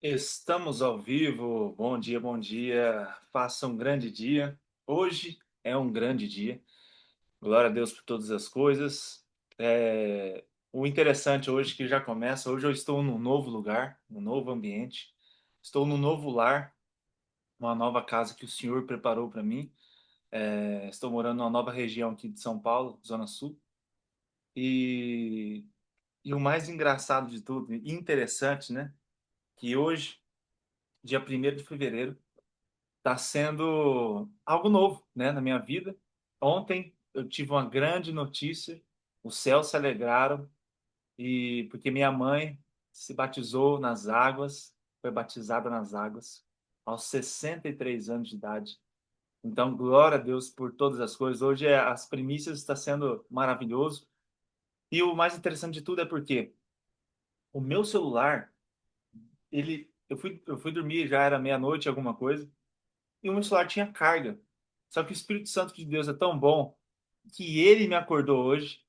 Estamos ao vivo. Bom dia, bom dia. Faça um grande dia. Hoje é um grande dia. Glória a Deus por todas as coisas. O interessante hoje que já começa. Hoje eu estou num novo lugar, num novo ambiente. Estou num novo lar, uma nova casa que o Senhor preparou para mim. Estou morando numa nova região aqui de São Paulo, Zona Sul. E, e o mais engraçado de tudo, e interessante, né? Que hoje, dia 1º de fevereiro, está sendo algo novo, né, na minha vida. Ontem eu tive uma grande notícia, os céus se alegraram e porque minha mãe se batizou nas águas, foi batizada nas águas aos 63 anos de idade. Então, glória a Deus por todas as coisas. Hoje as primícias está sendo maravilhoso. E o mais interessante de tudo é porque o meu celular, eu fui dormir, já era meia-noite, alguma coisa, e o meu celular tinha carga. Só que o Espírito Santo de Deus é tão bom que ele me acordou hoje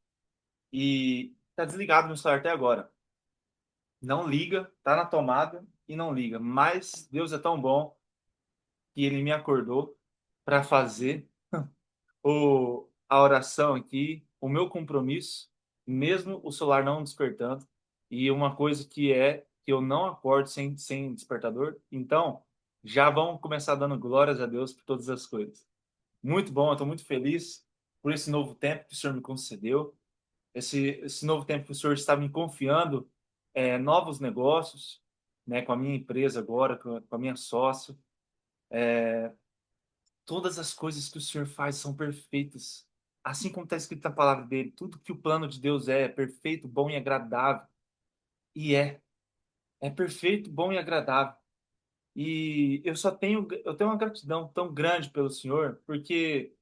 e tá desligado meu celular até agora. Não liga, tá na tomada e não liga. Mas Deus é tão bom que ele me acordou para fazer a oração aqui, o meu compromisso, mesmo o celular não despertando. E uma coisa que é que eu não acordo sem despertador. Então, já vamos começar dando glórias a Deus por todas as coisas. Muito bom, eu estou muito feliz por esse novo tempo que o Senhor me concedeu, esse novo tempo que o Senhor está me confiando novos negócios, né, com a minha empresa agora, com a minha sócia. Todas as coisas que o Senhor faz são perfeitas. Assim como está escrito na palavra dele, tudo que o plano de Deus é perfeito, bom e agradável. E é perfeito, bom e agradável. E eu tenho uma gratidão tão grande pelo Senhor, porque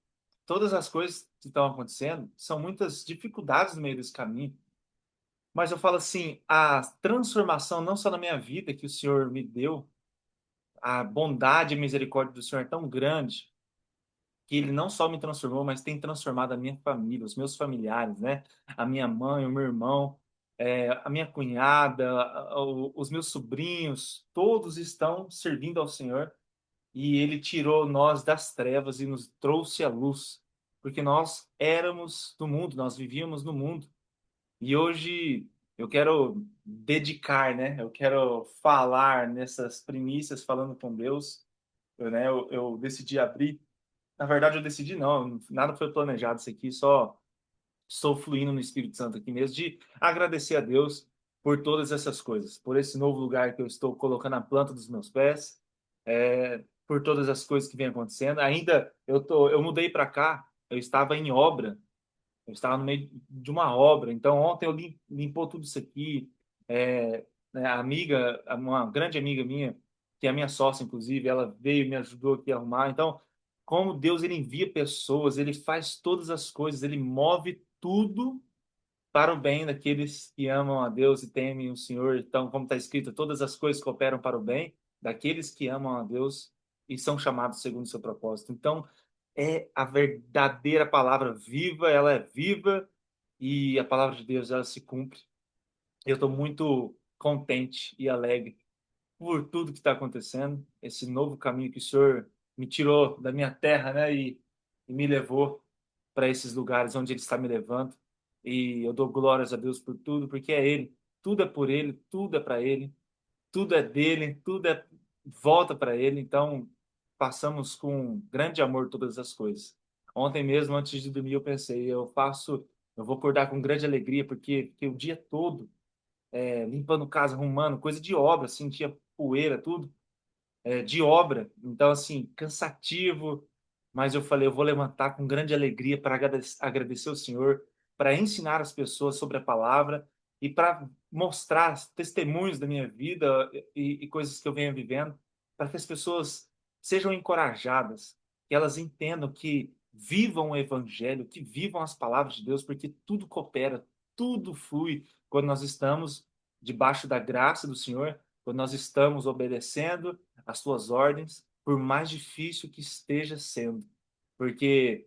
todas as coisas que estão acontecendo são muitas dificuldades no meio desse caminho. Mas eu falo assim, a transformação não só na minha vida que o Senhor me deu, a bondade e misericórdia do Senhor é tão grande que ele não só me transformou, mas tem transformado a minha família, os meus familiares, né? A minha mãe, o meu irmão, a minha cunhada, os meus sobrinhos, todos estão servindo ao Senhor e ele tirou nós das trevas e nos trouxe à luz, porque nós éramos do mundo, nós vivíamos no mundo. E hoje eu quero dedicar, né? Eu quero falar nessas primícias falando com Deus. Eu decidi abrir. Na verdade, eu decidi não, nada foi planejado isso aqui, só estou fluindo no Espírito Santo aqui mesmo, de agradecer a Deus por todas essas coisas, por esse novo lugar que eu estou colocando a planta dos meus pés, por todas as coisas que vem acontecendo. Ainda eu mudei para cá, eu estava em obra, eu estava no meio de uma obra, então ontem eu limpou tudo isso aqui. Né, a amiga, uma grande amiga minha, que é a minha sócia, inclusive, ela veio e me ajudou aqui a arrumar. Então, como Deus ele envia pessoas, ele faz todas as coisas, ele move tudo para o bem daqueles que amam a Deus e temem o Senhor. Então, como está escrito, todas as coisas cooperam para o bem daqueles que amam a Deus e são chamados segundo o seu propósito. Então, é a verdadeira palavra viva, ela é viva e a palavra de Deus ela se cumpre. Eu estou muito contente e alegre por tudo que está acontecendo, esse novo caminho que o Senhor me tirou da minha terra, né, e me levou para esses lugares onde Ele está me levando. E eu dou glórias a Deus por tudo, porque é Ele, tudo é por Ele, tudo é para Ele, tudo é dele, volta para Ele. Então, passamos com grande amor todas as coisas. Ontem mesmo, antes de dormir, eu pensei, eu vou acordar com grande alegria, porque o dia todo limpando casa, arrumando, coisa de obra, assim, tinha poeira, tudo, de obra. Então, assim, cansativo, mas eu falei, eu vou levantar com grande alegria para agradecer ao Senhor, para ensinar as pessoas sobre a palavra e para mostrar testemunhos da minha vida e coisas que eu venho vivendo, para que as pessoas sejam encorajadas, que elas entendam que vivam o evangelho, que vivam as palavras de Deus, porque tudo coopera, tudo flui quando nós estamos debaixo da graça do Senhor, quando nós estamos obedecendo as suas ordens, por mais difícil que esteja sendo. Porque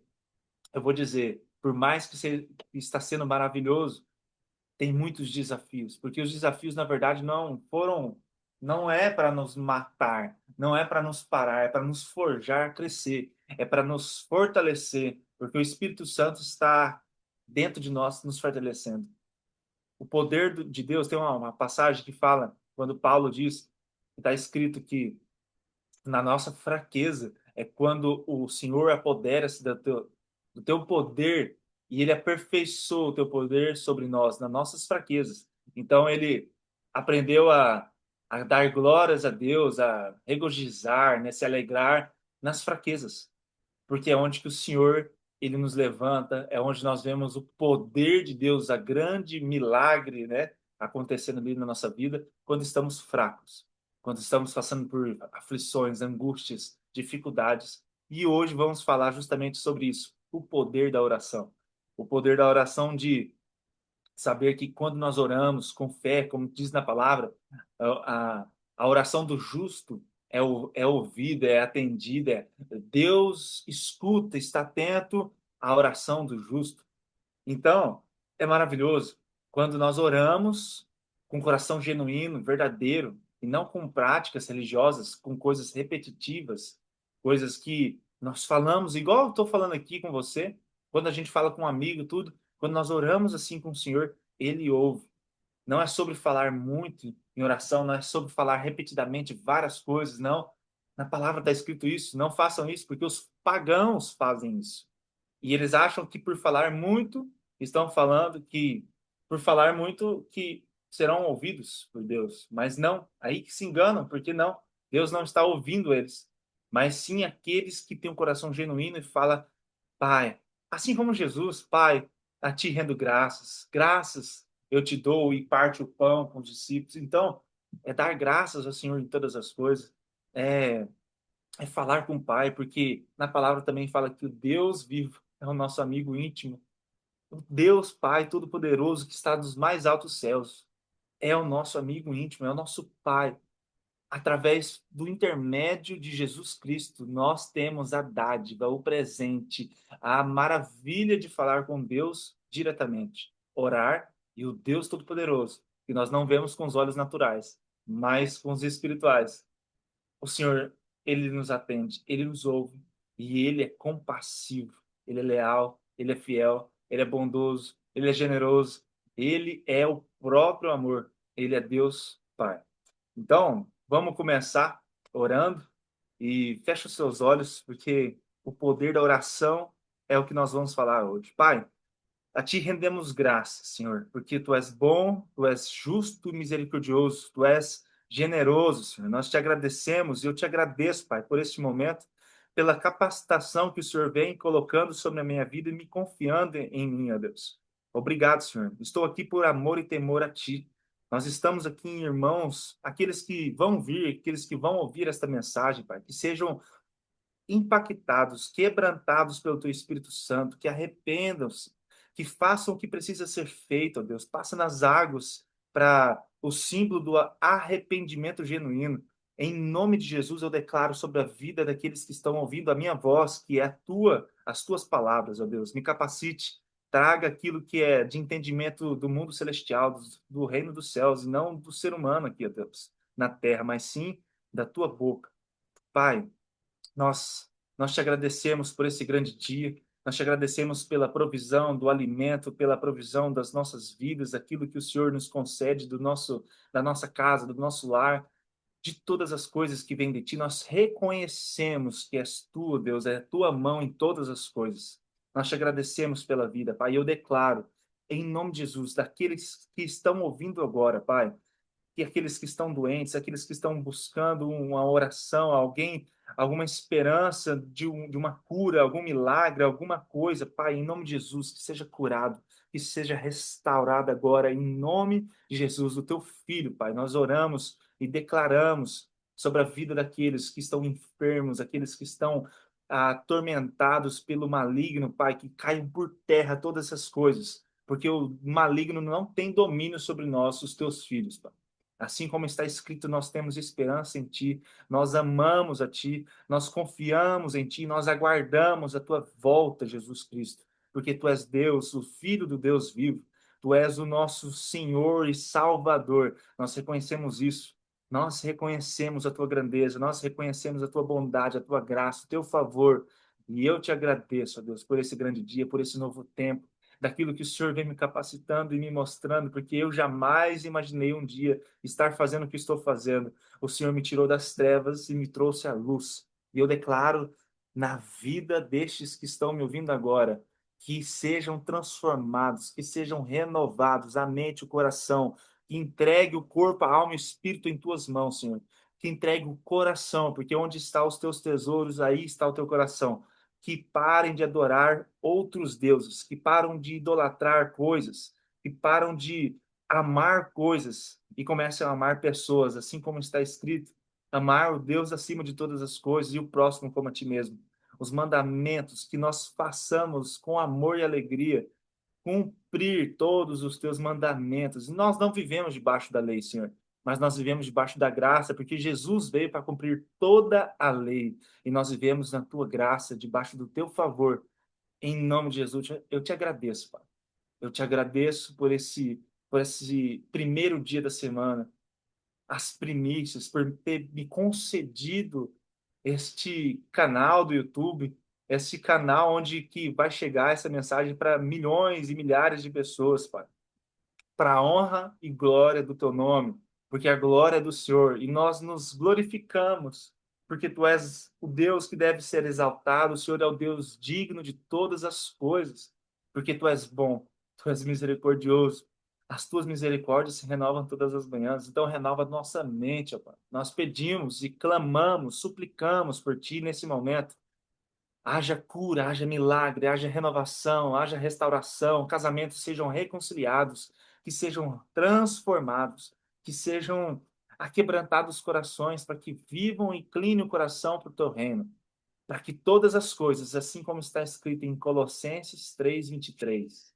eu vou dizer, por mais que está sendo maravilhoso, tem muitos desafios, porque os desafios, na verdade, não foram. Não é para nos matar, não é para nos parar, é para nos forjar, crescer, é para nos fortalecer, porque o Espírito Santo está dentro de nós, nos fortalecendo. O poder de Deus, tem uma passagem que fala, quando Paulo diz, está escrito que na nossa fraqueza é quando o Senhor apodera-se do teu poder e ele aperfeiçoa o teu poder sobre nós, nas nossas fraquezas. Então ele aprendeu a dar glórias a Deus, a regozijar, né, se alegrar nas fraquezas, porque é onde que o Senhor ele nos levanta, é onde nós vemos o poder de Deus, a grande milagre, né, acontecendo ali na nossa vida, quando estamos fracos, quando estamos passando por aflições, angústias, dificuldades. E hoje vamos falar justamente sobre isso, o poder da oração. O poder da oração de saber que quando nós oramos com fé, como diz na palavra, a oração do justo é ouvida, é atendida. Deus escuta, está atento à oração do justo. Então, é maravilhoso quando nós oramos com coração genuíno, verdadeiro, e não com práticas religiosas, com coisas repetitivas, coisas que nós falamos, igual eu estou falando aqui com você, quando a gente fala com um amigo, tudo, quando nós oramos assim com o Senhor, Ele ouve. Não é sobre falar muito em oração, não é sobre falar repetidamente várias coisas, não. Na palavra está escrito isso, não façam isso, porque os pagãos fazem isso. E eles acham que por falar muito, estão falando que por falar muito que serão ouvidos por Deus. Mas não, aí que se enganam, porque não, Deus não está ouvindo eles, mas sim aqueles que têm um coração genuíno e fala, Pai, assim como Jesus, Pai, a ti rendo graças, graças eu te dou e parte o pão com os discípulos. Então, é dar graças ao Senhor em todas as coisas. É é falar com o Pai, porque na palavra também fala que o Deus vivo é o nosso amigo íntimo. O Deus Pai Todo-Poderoso que está nos mais altos céus é o nosso amigo íntimo, é o nosso Pai. Através do intermédio de Jesus Cristo, nós temos a dádiva, o presente, a maravilha de falar com Deus diretamente. Orar e o Deus Todo-Poderoso, que nós não vemos com os olhos naturais, mas com os espirituais. O Senhor, ele nos atende, ele nos ouve e ele é compassivo, ele é leal, ele é fiel, ele é bondoso, ele é generoso, ele é o próprio amor, ele é Deus Pai. Então, vamos começar orando e fecha os seus olhos, porque o poder da oração é o que nós vamos falar hoje. Pai, a ti rendemos graças, Senhor, porque tu és bom, tu és justo e misericordioso, tu és generoso, Senhor. Nós te agradecemos e eu te agradeço, Pai, por este momento, pela capacitação que o Senhor vem colocando sobre a minha vida e me confiando em mim, ó Deus. Obrigado, Senhor. Estou aqui por amor e temor a ti. Nós estamos aqui, irmãos, aqueles que vão vir, aqueles que vão ouvir esta mensagem, Pai, que sejam impactados, quebrantados pelo teu Espírito Santo, que arrependam-se, que façam o que precisa ser feito, ó Deus. Passa nas águas para o símbolo do arrependimento genuíno. Em nome de Jesus, eu declaro sobre a vida daqueles que estão ouvindo a minha voz, que é a tua, as tuas palavras, ó Deus. Me capacite, traga aquilo que é de entendimento do mundo celestial, do reino dos céus, e não do ser humano aqui, ó Deus, na terra, mas sim da tua boca. Pai, nós te agradecemos por esse grande dia, nós te agradecemos pela provisão do alimento, pela provisão das nossas vidas, aquilo que o Senhor nos concede da nossa casa, do nosso lar, de todas as coisas que vêm de ti. Nós reconhecemos que és tu, Deus, é a tua mão em todas as coisas. Nós te agradecemos pela vida, Pai. Eu declaro, em nome de Jesus, daqueles que estão ouvindo agora, Pai, que aqueles que estão doentes, aqueles que estão buscando uma oração, alguém, alguma esperança de uma cura, algum milagre, alguma coisa, Pai, em nome de Jesus, que seja curado, que seja restaurado agora, em nome de Jesus, o teu filho, Pai. Nós oramos e declaramos sobre a vida daqueles que estão enfermos, aqueles que estão atormentados pelo maligno, Pai, que caiam por terra todas essas coisas, porque o maligno não tem domínio sobre nós, os teus filhos, Pai. Assim como está escrito, nós temos esperança em Ti, nós amamos a Ti, nós confiamos em Ti, nós aguardamos a Tua volta, Jesus Cristo, porque Tu és Deus, o Filho do Deus vivo, Tu és o nosso Senhor e Salvador, nós reconhecemos isso. Nós reconhecemos a tua grandeza, nós reconhecemos a tua bondade, a tua graça, o teu favor. E eu te agradeço, ó Deus, por esse grande dia, por esse novo tempo, daquilo que o Senhor vem me capacitando e me mostrando, porque eu jamais imaginei um dia estar fazendo o que estou fazendo. O Senhor me tirou das trevas e me trouxe à luz. E eu declaro na vida destes que estão me ouvindo agora, que sejam transformados, que sejam renovados, a mente, o coração, que entregue o corpo, a alma e o espírito em tuas mãos, Senhor. Que entregue o coração, porque onde estão os teus tesouros, aí está o teu coração. Que parem de adorar outros deuses, que param de idolatrar coisas, que param de amar coisas e comecem a amar pessoas, assim como está escrito, amar o Deus acima de todas as coisas e o próximo como a ti mesmo. Os mandamentos que nós façamos com amor e alegria, cumprir todos os teus mandamentos. Nós não vivemos debaixo da lei, Senhor, mas nós vivemos debaixo da graça, porque Jesus veio para cumprir toda a lei, e nós vivemos na tua graça, debaixo do teu favor. Em nome de Jesus, eu te agradeço, Pai. Eu te agradeço por esse primeiro dia da semana, as primícias, por ter me concedido este canal do YouTube, este canal onde que vai chegar essa mensagem para milhões e milhares de pessoas, Pai, para a honra e glória do teu nome, porque a glória é do Senhor e nós nos glorificamos, porque tu és o Deus que deve ser exaltado, o Senhor é o Deus digno de todas as coisas, porque tu és bom, tu és misericordioso. As tuas misericórdias se renovam todas as manhãs, então renova nossa mente, ó Pai. Nós pedimos e clamamos, suplicamos por ti nesse momento. Haja cura, haja milagre, haja renovação, haja restauração, casamentos sejam reconciliados, que sejam transformados, que sejam aquebrantados os corações, para que vivam e inclinem o coração para o teu reino, para que todas as coisas, assim como está escrito em Colossenses 3:23,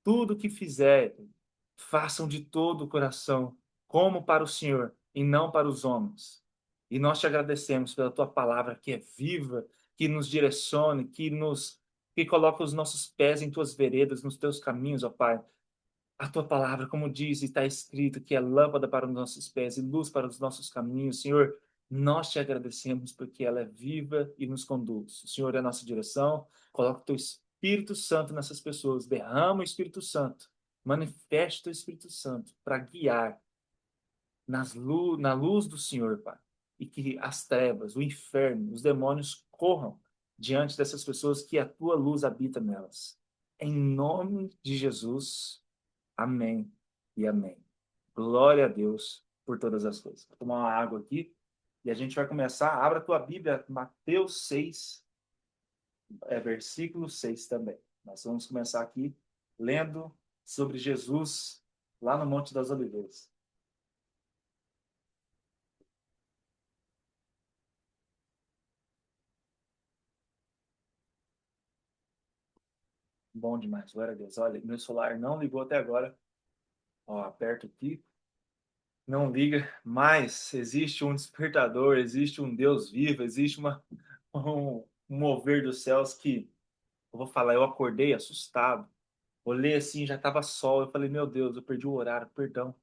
tudo que fizerem, façam de todo o coração, como para o Senhor e não para os homens. E nós te agradecemos pela tua palavra que é viva, que nos direcione, que coloca os nossos pés em tuas veredas, nos teus caminhos, ó Pai. A tua palavra, como diz e está escrito, que é lâmpada para os nossos pés e luz para os nossos caminhos. Senhor, nós te agradecemos porque ela é viva e nos conduz. O Senhor é a nossa direção. Coloca o teu Espírito Santo nessas pessoas. Derrama o Espírito Santo. Manifesta o Espírito Santo para guiar na luz do Senhor, Pai. E que as trevas, o inferno, os demônios corram diante dessas pessoas, que a tua luz habita nelas. Em nome de Jesus. Amém e amém. Glória a Deus por todas as coisas. Vou tomar uma água aqui e a gente vai começar. Abra a tua Bíblia, Mateus 6, versículo 6 também. Nós vamos começar aqui lendo sobre Jesus lá no Monte das Oliveiras. Bom demais, glória a Deus. Olha, meu celular não ligou até agora. Ó, aperto aqui, não liga, mas existe um despertador, existe um Deus vivo, existe um mover dos céus que eu vou falar, eu acordei assustado. Olhei assim, já estava sol. Eu falei, meu Deus, eu perdi o horário. Perdão.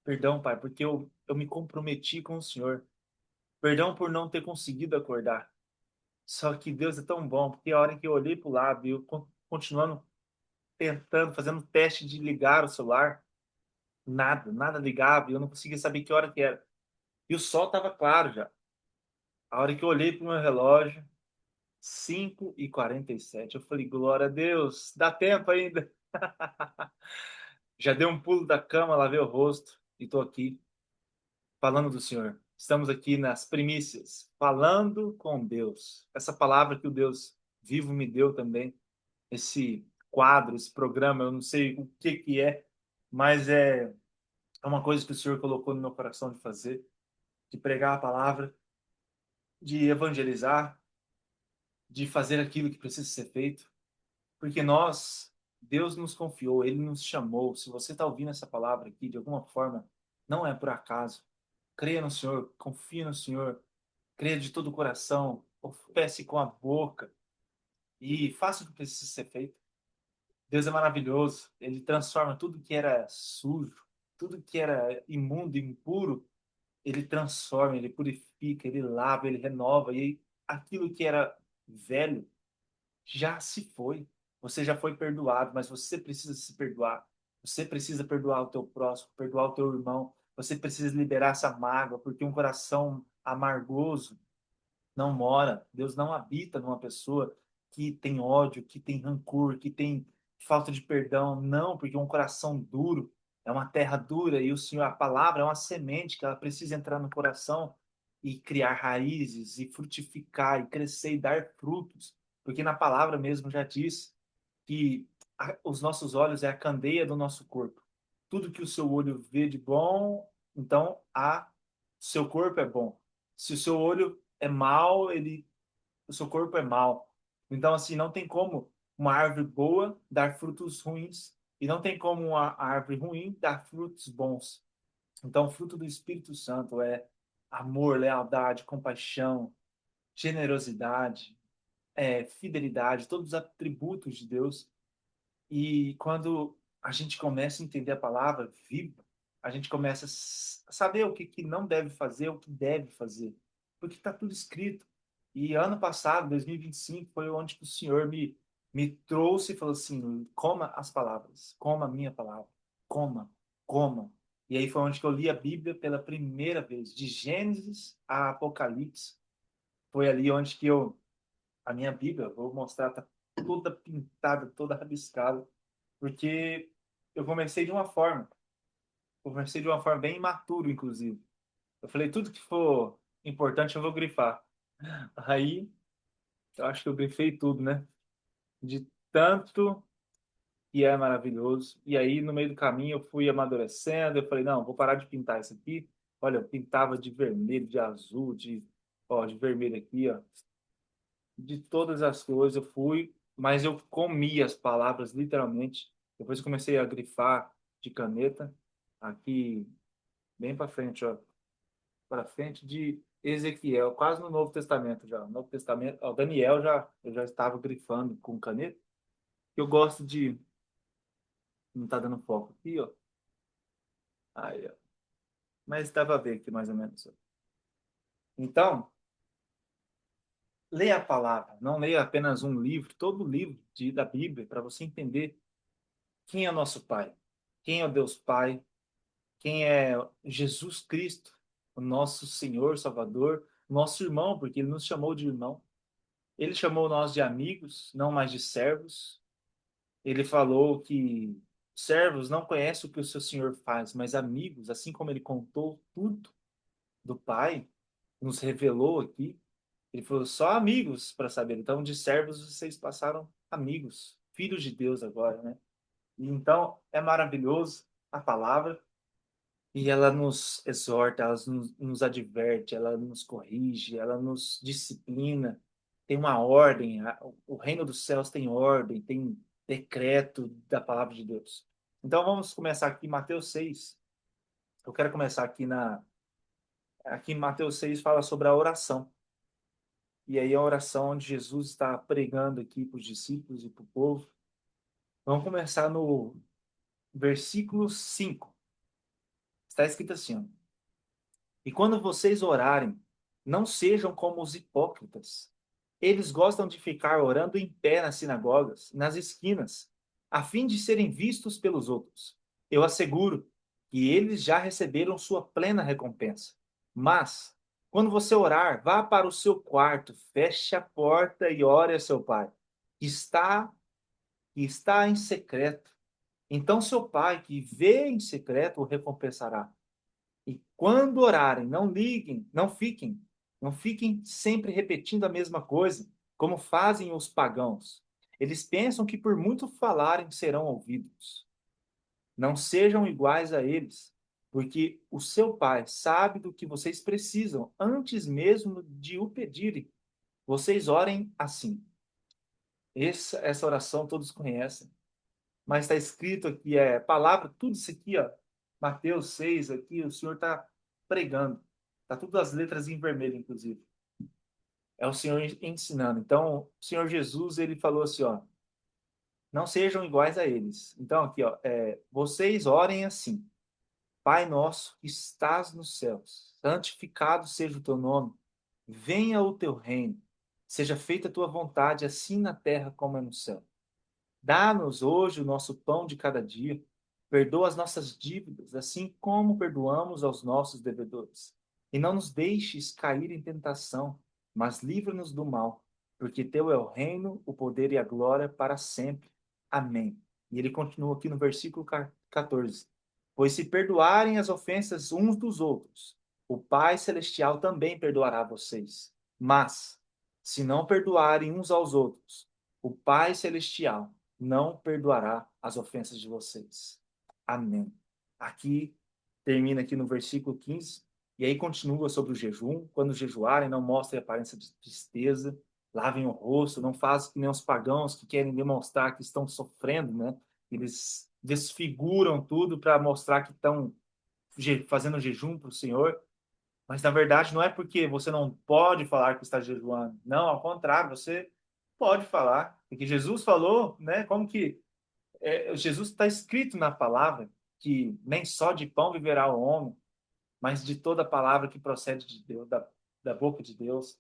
Perdão, pai, porque eu me comprometi com o Senhor. Perdão por não ter conseguido acordar. Só que Deus é tão bom, porque a hora que eu olhei para o lado e eu continuando tentando, fazendo teste de ligar o celular, nada ligava e eu não conseguia saber que hora que era. E o sol estava claro já. A hora que eu olhei para o meu relógio, 5:47, eu falei, glória a Deus, dá tempo ainda. Já dei um pulo da cama, lavei o rosto e estou aqui falando do Senhor. Estamos aqui nas primícias, falando com Deus. Essa palavra que o Deus vivo me deu também, esse quadro, esse programa, eu não sei o que que é, mas é uma coisa que o Senhor colocou no meu coração de fazer, de pregar a palavra, de evangelizar, de fazer aquilo que precisa ser feito, porque Deus nos confiou, Ele nos chamou. Se você está ouvindo essa palavra aqui, de alguma forma, não é por acaso. Creia no Senhor, confie no Senhor, creia de todo o coração, confesse com a boca e faça o que precisa ser feito. Deus é maravilhoso, Ele transforma tudo que era sujo, tudo que era imundo, impuro, ele transforma, ele purifica, ele lava, ele renova. E aquilo que era velho já se foi. Você já foi perdoado, mas você precisa se perdoar. Você precisa perdoar o teu próximo, perdoar o teu irmão. Você precisa liberar essa mágoa, porque um coração amargoso não mora. Deus não habita numa pessoa que tem ódio, que tem rancor, que tem falta de perdão. Não, porque um coração duro é uma terra dura e o Senhor, a palavra é uma semente que ela precisa entrar no coração e criar raízes e frutificar e crescer e dar frutos. Porque na palavra mesmo já diz que os nossos olhos é a candeia do nosso corpo. Tudo que o seu olho vê de bom, então seu corpo é bom. Se o seu olho é mau, o seu corpo é mau. Então, assim, não tem como uma árvore boa dar frutos ruins e não tem como uma árvore ruim dar frutos bons. Então, o fruto do Espírito Santo é amor, lealdade, compaixão, generosidade, fidelidade, todos os atributos de Deus. E quando a gente começa a entender a palavra viva, a gente começa a saber o que não deve fazer, o que deve fazer. Porque está tudo escrito. E ano passado, 2025, foi onde que o Senhor me trouxe e falou assim: coma as palavras, coma a minha palavra, coma, coma. E aí foi onde que eu li a Bíblia pela primeira vez, de Gênesis a Apocalipse. Foi ali onde que a minha Bíblia, vou mostrar, tá toda pintada, toda rabiscada, porque eu comecei de uma forma bem imaturo, inclusive. Eu falei, tudo que for importante eu vou grifar. Aí, eu acho que eu grifei tudo, né? De tanto que é maravilhoso. E aí, no meio do caminho, eu fui amadurecendo, eu falei, não, vou parar de pintar isso aqui. Olha, eu pintava de vermelho, de azul, de vermelho aqui, ó. De todas as coisas eu fui, mas eu comi as palavras literalmente. Depois comecei a grifar de caneta aqui bem para frente, ó, para frente de Ezequiel, quase no Novo Testamento já. No Novo Testamento, ó, Daniel já eu já estava grifando com caneta. Eu gosto de não tá dando foco aqui, ó. Aí, ó. Mas dá para ver aqui mais ou menos. Ó. Então, leia a palavra, não leia apenas um livro, todo o livro da Bíblia para você entender quem é nosso Pai, quem é o Deus Pai, quem é Jesus Cristo, o nosso Senhor, Salvador, nosso irmão, porque ele nos chamou de irmão. Ele chamou nós de amigos, não mais de servos. Ele falou que servos não conhecem o que o seu Senhor faz, mas amigos, assim como ele contou tudo do Pai, nos revelou aqui, ele falou só amigos para saber. Então, de servos vocês passaram amigos, filhos de Deus agora, né? E então é maravilhoso a palavra. E ela nos exorta, ela nos adverte, ela nos corrige, ela nos disciplina. Tem uma ordem, o reino dos céus tem ordem, tem decreto da palavra de Deus. Então vamos começar aqui, Mateus 6. Eu quero começar aqui em Mateus 6 fala sobre a oração. E aí a oração onde Jesus está pregando aqui para os discípulos e para o povo. Vamos começar no versículo 5. Está escrito assim, ó. E quando vocês orarem, não sejam como os hipócritas. Eles gostam de ficar orando em pé nas sinagogas, nas esquinas, a fim de serem vistos pelos outros. Eu asseguro que eles já receberam sua plena recompensa. Mas, quando você orar, vá para o seu quarto, feche a porta e ore a seu pai, que está em secreto. Então seu pai, que vê em secreto, o recompensará. E quando orarem, não fiquem sempre repetindo a mesma coisa, como fazem os pagãos. Eles pensam que por muito falarem serão ouvidos. Não sejam iguais a eles, porque o seu Pai sabe do que vocês precisam antes mesmo de o pedirem. Vocês orem assim. Essa oração todos conhecem, mas está escrito aqui, palavra, tudo isso aqui, ó, Mateus 6 aqui, o Senhor está pregando. Está tudo as letras em vermelho, inclusive. É o Senhor ensinando. Então, o Senhor Jesus, ele falou assim, ó, não sejam iguais a eles. Então, aqui, ó, vocês orem assim. Pai nosso que estás nos céus, santificado seja o teu nome. Venha o teu reino. Seja feita a tua vontade, assim na terra como é no céu. Dá-nos hoje o nosso pão de cada dia. Perdoa as nossas dívidas, assim como perdoamos aos nossos devedores. E não nos deixes cair em tentação, mas livra-nos do mal, porque teu é o reino, o poder e a glória para sempre. Amém. E ele continua aqui no versículo 14. Pois se perdoarem as ofensas uns dos outros, o Pai Celestial também perdoará vocês. Mas, se não perdoarem uns aos outros, o Pai Celestial não perdoará as ofensas de vocês. Amém. Aqui termina aqui no versículo 15, e aí continua sobre o jejum. Quando jejuarem, não mostrem aparência de tristeza, lavem o rosto, não façam que nem os pagãos que querem demonstrar que estão sofrendo, né? Eles desfiguram tudo para mostrar que estão fazendo jejum para o Senhor, mas na verdade não é porque você não pode falar que está jejuando. Não, ao contrário, você pode falar. Porque Jesus falou, né? Como que Jesus está escrito na palavra que nem só de pão viverá o homem, mas de toda palavra que procede de Deus, da boca de Deus.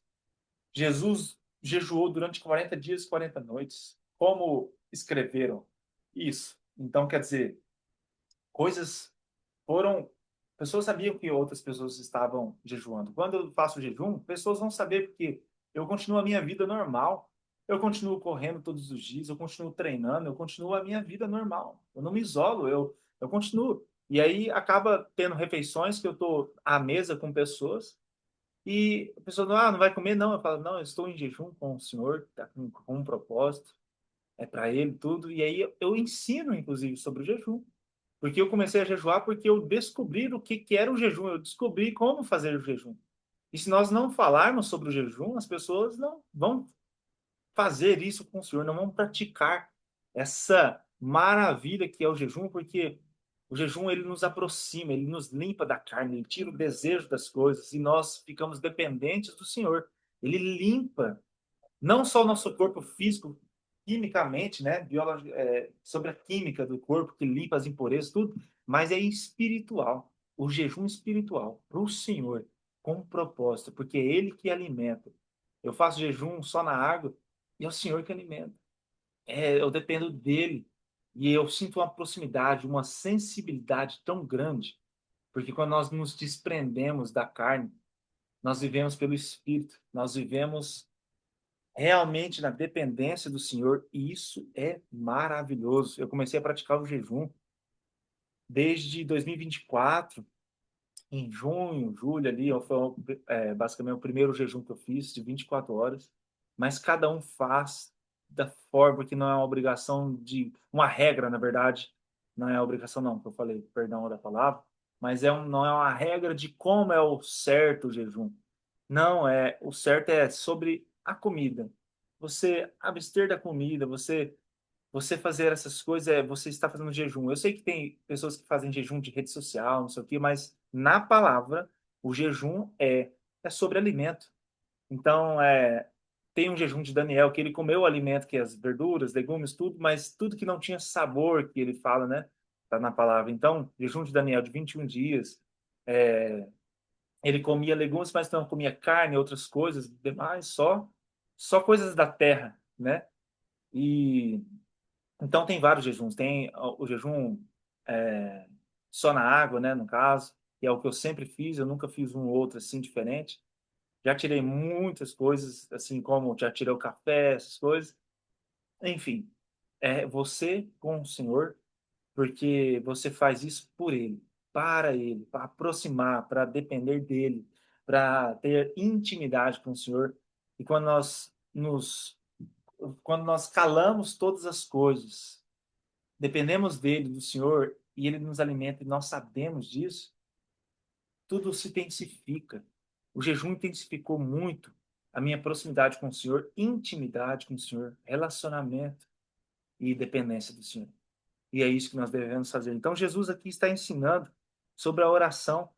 Jesus jejuou durante 40 dias e 40 noites. Como escreveram isso? Então, quer dizer, coisas foram. Pessoas sabiam que outras pessoas estavam jejuando. Quando eu faço jejum, pessoas vão saber porque eu continuo a minha vida normal. Eu continuo correndo todos os dias, eu continuo treinando, eu continuo a minha vida normal. Eu não me isolo, eu continuo. E aí acaba tendo refeições que eu estou à mesa com pessoas e a pessoa não vai comer, não. Eu falo, não, eu estou em jejum com o Senhor, tá com um propósito, é para Ele tudo. E aí eu ensino, inclusive, sobre o jejum. Porque eu comecei a jejuar porque eu descobri o que era o jejum, eu descobri como fazer o jejum. E se nós não falarmos sobre o jejum, as pessoas não vão fazer isso com o Senhor, não vão praticar essa maravilha que é o jejum, porque o jejum ele nos aproxima, ele nos limpa da carne, ele tira o desejo das coisas e nós ficamos dependentes do Senhor. Ele limpa não só o nosso corpo físico, quimicamente, né, sobre a química do corpo, que limpa as impurezas, tudo, mas é espiritual, o jejum espiritual, para o Senhor, com um propósito, porque é Ele que alimenta. Eu faço jejum só na água e é o Senhor que alimenta. Eu dependo dEle e eu sinto uma proximidade, uma sensibilidade tão grande, porque quando nós nos desprendemos da carne, nós vivemos pelo Espírito, nós vivemos realmente na dependência do Senhor, e isso é maravilhoso. Eu comecei a praticar o jejum desde 2024, em junho, julho ali, foi basicamente o primeiro jejum que eu fiz, de 24 horas, mas cada um faz da forma que não é uma obrigação de, uma regra, na verdade, não é obrigação não, que eu falei, perdão da palavra, mas não é uma regra de como é o certo o jejum. Não, o certo é sobre a comida. Você abster da comida, você fazer essas coisas, você está fazendo jejum. Eu sei que tem pessoas que fazem jejum de rede social, não sei o quê, mas na palavra, o jejum é sobre alimento. Então, tem um jejum de Daniel, que ele comeu o alimento, que é as verduras, legumes, tudo, mas tudo que não tinha sabor, que ele fala, né? Tá na palavra. Então, jejum de Daniel de 21 dias, é, ele comia legumes, mas não comia carne, outras coisas, demais, só coisas da terra, né? E então tem vários jejuns. Tem o jejum é, só na água, né? No caso, que é o que eu sempre fiz. Eu nunca fiz um outro assim diferente. Já tirei muitas coisas, assim como já tirei o café, essas coisas. Enfim, é você com o Senhor, porque você faz isso por Ele, para aproximar, para depender dEle, para ter intimidade com o Senhor. E quando nós calamos todas as coisas, dependemos dele, do Senhor, e ele nos alimenta, e nós sabemos disso, tudo se intensifica. O jejum intensificou muito a minha proximidade com o Senhor, intimidade com o Senhor, relacionamento e dependência do Senhor. E é isso que nós devemos fazer. Então, Jesus aqui está ensinando sobre a oração,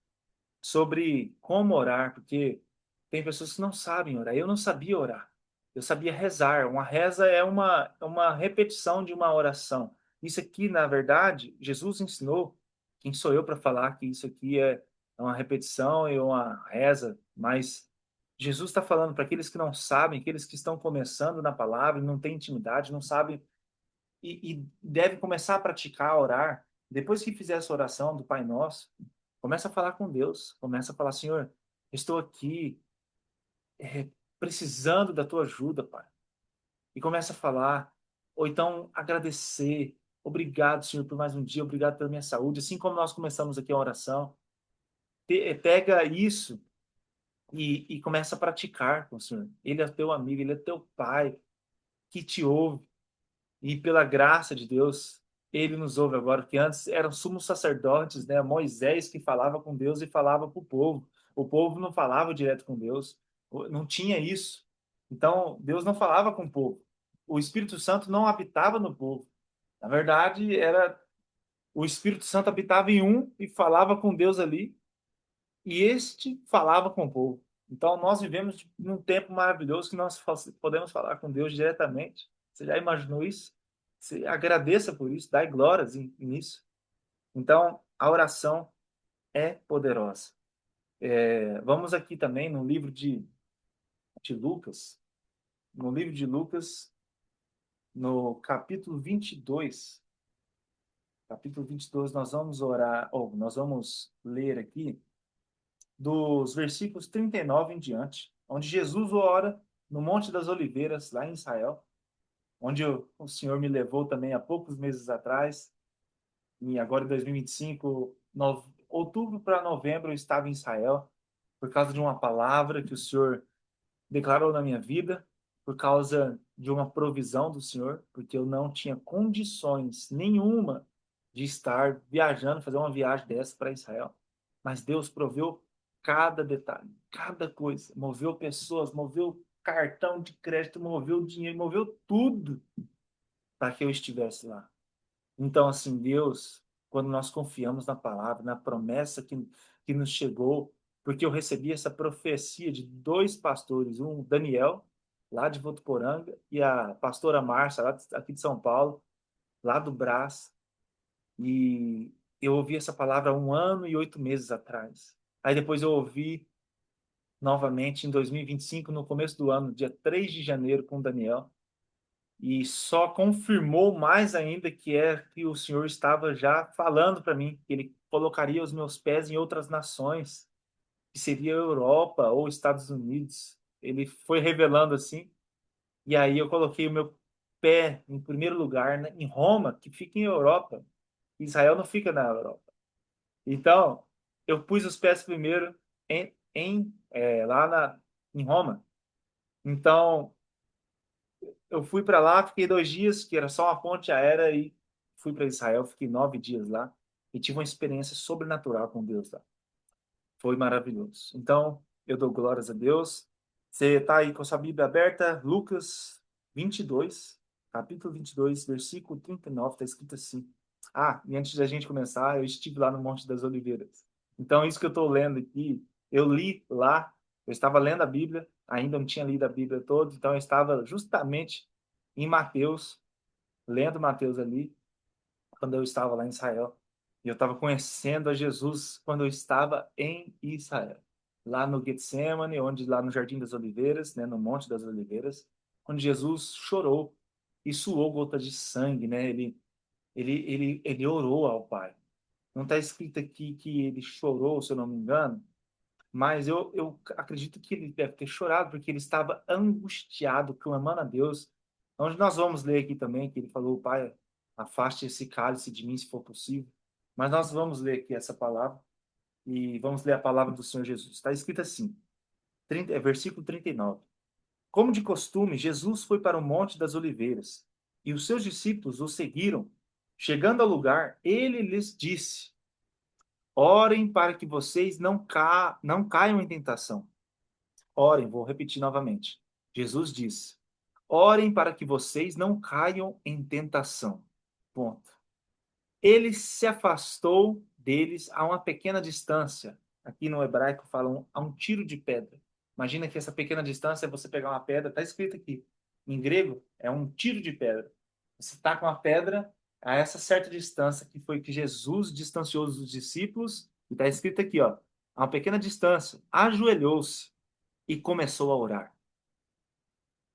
sobre como orar, porque tem pessoas que não sabem orar. Eu não sabia orar. Eu sabia rezar. Uma reza é uma repetição de uma oração. Isso aqui, na verdade, Jesus ensinou Quem sou eu para falar que isso aqui é uma repetição e uma reza? Mas Jesus está falando para aqueles que não sabem, aqueles que estão começando na palavra, não têm intimidade, não sabem e deve começar a praticar, a orar. Depois que fizer essa oração do Pai Nosso, começa a falar com Deus, começa a falar, Senhor, estou aqui precisando da tua ajuda, Pai. E começa a falar, ou então agradecer. Obrigado, Senhor, por mais um dia, obrigado pela minha saúde. Assim como nós começamos aqui a oração, pega isso e começa a praticar com o Senhor. Ele é teu amigo, ele é teu pai que te ouve. E pela graça de Deus, ele nos ouve agora, que antes eram sumos sacerdotes, né? Moisés que falava com Deus e falava para o povo. O povo não falava direto com Deus, não tinha isso. Então, Deus não falava com o povo. O Espírito Santo não habitava no povo. Na verdade, era o Espírito Santo habitava em um e falava com Deus ali, e este falava com o povo. Então, nós vivemos num tempo maravilhoso que nós podemos falar com Deus diretamente. Você já imaginou isso? Você agradeça por isso, dá glórias nisso. Então, a oração é poderosa. Vamos aqui também no livro de Lucas, no livro de Lucas, no capítulo 22, nós vamos orar, ou nós vamos ler aqui dos versículos 39 em diante, onde Jesus ora no Monte das Oliveiras, lá em Israel, onde o Senhor me levou também há poucos meses atrás, e agora em 2025, outubro para novembro, eu estava em Israel, por causa de uma palavra que o Senhor declarou na minha vida, por causa de uma provisão do Senhor, porque eu não tinha condições nenhuma de estar viajando, fazer uma viagem dessa para Israel. Mas Deus proveu cada detalhe, cada coisa, moveu pessoas, moveu cartão de crédito, moveu dinheiro, moveu tudo para que eu estivesse lá. Então, assim, Deus, quando nós confiamos na palavra, na promessa que nos chegou, porque eu recebi essa profecia de dois pastores, um Daniel, lá de Votuporanga, e a pastora Márcia, aqui de São Paulo, lá do Brás, e eu ouvi essa palavra há 1 ano e 8 meses atrás. Aí depois eu ouvi novamente em 2025, no começo do ano, dia 3 de janeiro, com o Daniel, e só confirmou mais ainda que o Senhor estava já falando para mim que ele colocaria os meus pés em outras nações, que seria Europa ou Estados Unidos. Ele foi revelando assim, e aí eu coloquei o meu pé em primeiro lugar, né, em Roma, que fica em Europa. Israel não fica na Europa. Então, eu pus os pés primeiro lá em Roma. Então, eu fui para lá, fiquei 2 dias, que era só uma ponte aérea, e fui para Israel, fiquei 9 dias lá e tive uma experiência sobrenatural com Deus lá. Foi maravilhoso. Então, eu dou glórias a Deus. Você está aí com a sua Bíblia aberta, Lucas 22, capítulo 22, versículo 39, está escrito assim. Ah, e antes da gente começar, eu estive lá no Monte das Oliveiras. Então, isso que eu estou lendo aqui, eu li lá, eu estava lendo a Bíblia, ainda não tinha lido a Bíblia toda, então eu estava justamente em Mateus, lendo Mateus ali, quando eu estava lá em Israel. E eu estava conhecendo a Jesus quando eu estava em Israel. Lá no Getsemane, lá no Jardim das Oliveiras, né, no Monte das Oliveiras, onde Jesus chorou e suou gotas de sangue, né? Ele orou ao Pai. Não está escrito aqui que ele chorou, se eu não me engano, mas eu acredito que ele deve ter chorado porque ele estava angustiado, clamando a Deus. Onde nós vamos ler aqui também, que ele falou, Pai, afaste esse cálice de mim, se for possível. Mas nós vamos ler aqui essa palavra e vamos ler a palavra do Senhor Jesus. Está escrito assim, versículo 39. Como de costume, Jesus foi para o Monte das Oliveiras e os seus discípulos o seguiram. Chegando ao lugar, ele lhes disse, orem para que vocês não caiam em tentação. Orem, vou repetir novamente. Jesus disse: orem para que vocês não caiam em tentação. Ponto. Ele se afastou deles a uma pequena distância. Aqui no hebraico falam a um tiro de pedra. Imagina que essa pequena distância é você pegar uma pedra, está escrito aqui. Em grego, é um tiro de pedra. Você taca uma pedra A essa certa distância que foi que Jesus distanciou dos discípulos, e está escrito aqui, ó, a uma pequena distância, ajoelhou-se e começou a orar.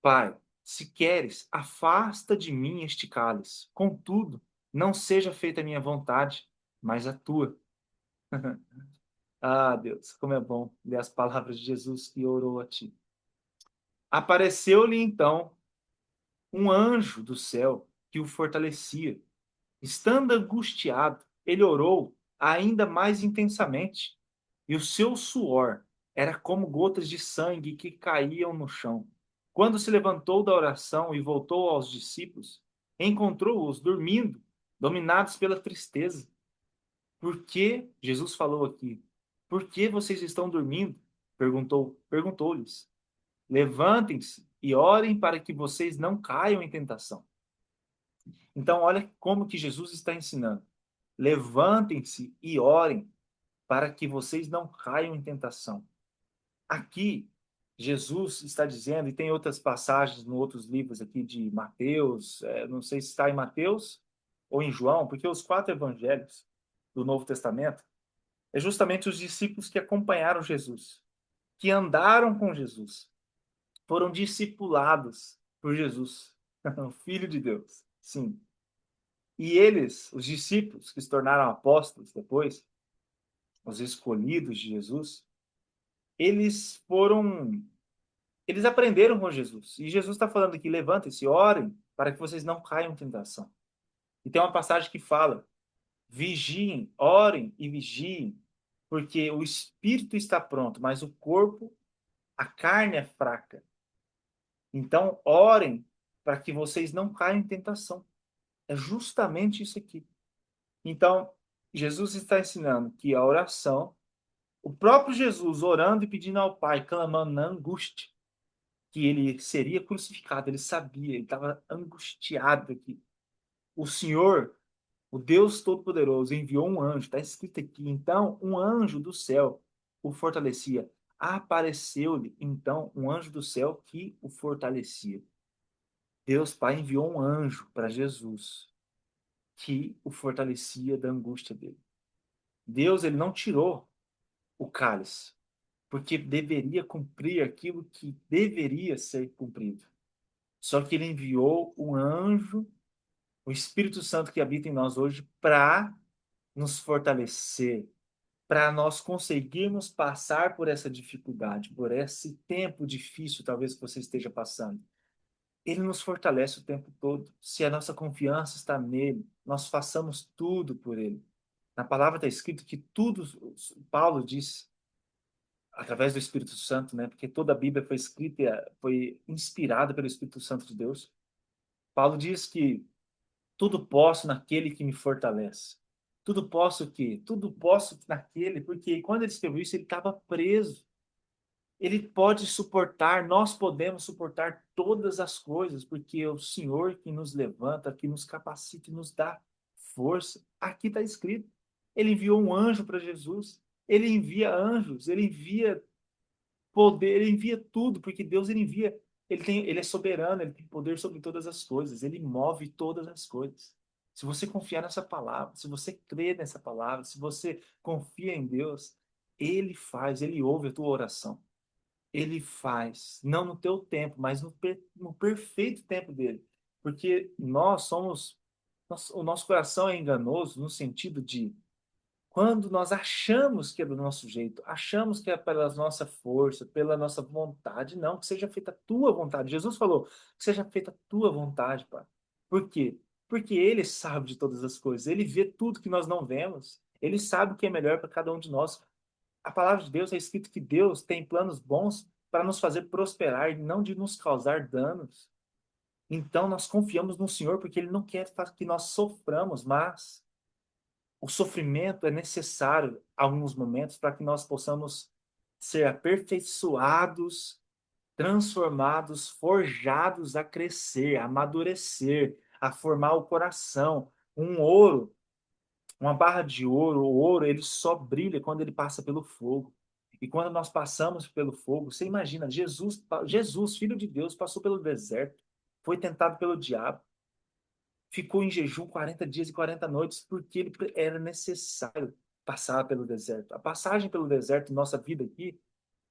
Pai, se queres, afasta de mim este cálice. Contudo, não seja feita a minha vontade, mas a tua. Ah, Deus, como é bom ler as palavras de Jesus que orou a ti. Apareceu-lhe então um anjo do céu que o fortalecia. Estando angustiado, ele orou ainda mais intensamente, e o seu suor era como gotas de sangue que caíam no chão. Quando se levantou da oração e voltou aos discípulos, encontrou-os dormindo, dominados pela tristeza. Por que, Jesus falou aqui, por que vocês estão dormindo? Perguntou-lhes. Levantem-se e orem para que vocês não caiam em tentação. Então, olha como que Jesus está ensinando. Levantem-se e orem para que vocês não caiam em tentação. Aqui, Jesus está dizendo, e tem outras passagens em outros livros aqui de Mateus, não sei se está em Mateus ou em João, porque os quatro evangelhos do Novo Testamento é justamente os discípulos que acompanharam Jesus, que andaram com Jesus, foram discipulados por Jesus, o Filho de Deus. Sim. E eles, os discípulos que se tornaram apóstolos depois, os escolhidos de Jesus, eles foram, eles aprenderam com Jesus. E Jesus está falando aqui: levantem-se, orem, para que vocês não caiam em tentação. E tem uma passagem que fala: vigiem, orem e vigiem, porque o espírito está pronto, mas o corpo, a carne é fraca. Então, orem para que vocês não caiam em tentação. É justamente isso aqui. Então, Jesus está ensinando que a oração, o próprio Jesus orando e pedindo ao Pai, clamando na angústia, que ele seria crucificado, ele sabia, ele estava angustiado aqui. O Senhor, o Deus Todo-Poderoso, enviou um anjo, está escrito aqui. Então, um anjo do céu o fortalecia. Apareceu-lhe, então, um anjo do céu que o fortalecia. Deus Pai enviou um anjo para Jesus que o fortalecia da angústia dele. Deus, ele não tirou o cálice, porque deveria cumprir aquilo que deveria ser cumprido. Só que ele enviou um anjo, o Espírito Santo que habita em nós hoje, para nos fortalecer, para nós conseguirmos passar por essa dificuldade, por esse tempo difícil, talvez que você esteja passando. Ele nos fortalece o tempo todo. Se a nossa confiança está nele, nós façamos tudo por ele. Na palavra está escrito que tudo, Paulo diz, através do Espírito Santo, né? Porque toda a Bíblia foi escrita, foi inspirada pelo Espírito Santo de Deus. Paulo diz que tudo posso naquele que me fortalece. Tudo posso o quê? Tudo posso naquele, porque quando ele escreveu isso, ele estava preso. Ele pode suportar, nós podemos suportar todas as coisas, porque é o Senhor que nos levanta, que nos capacita e nos dá força. Aqui está escrito. Ele enviou um anjo para Jesus. Ele envia anjos, ele envia poder, ele envia tudo, porque Deus ele envia, ele é soberano, ele tem poder sobre todas as coisas, ele move todas as coisas. Se você confiar nessa palavra, se você crer nessa palavra, se você confia em Deus, ele faz, ele ouve a tua oração. Ele faz, não no teu tempo, mas no perfeito tempo dele. Porque nós somos, o nosso coração é enganoso no sentido de quando nós achamos que é do nosso jeito, achamos que é pela nossa força, pela nossa vontade, não, que seja feita a tua vontade. Jesus falou que seja feita a tua vontade, Pai. Por quê? Porque Ele sabe de todas as coisas, Ele vê tudo que nós não vemos, Ele sabe o que é melhor para cada um de nós. A palavra de Deus é escrito que Deus tem planos bons para nos fazer prosperar e não de nos causar danos. Então nós confiamos no Senhor porque Ele não quer que nós soframos, mas o sofrimento é necessário em alguns momentos para que nós possamos ser aperfeiçoados, transformados, forjados a crescer, a amadurecer, a formar o coração. Um ouro, uma barra de ouro, o ouro, ele só brilha quando ele passa pelo fogo. E quando nós passamos pelo fogo, você imagina, Jesus, Filho de Deus, passou pelo deserto, foi tentado pelo diabo. ficou em jejum 40 dias e 40 noites, porque ele era necessário passar pelo deserto. A passagem pelo deserto, nossa vida aqui,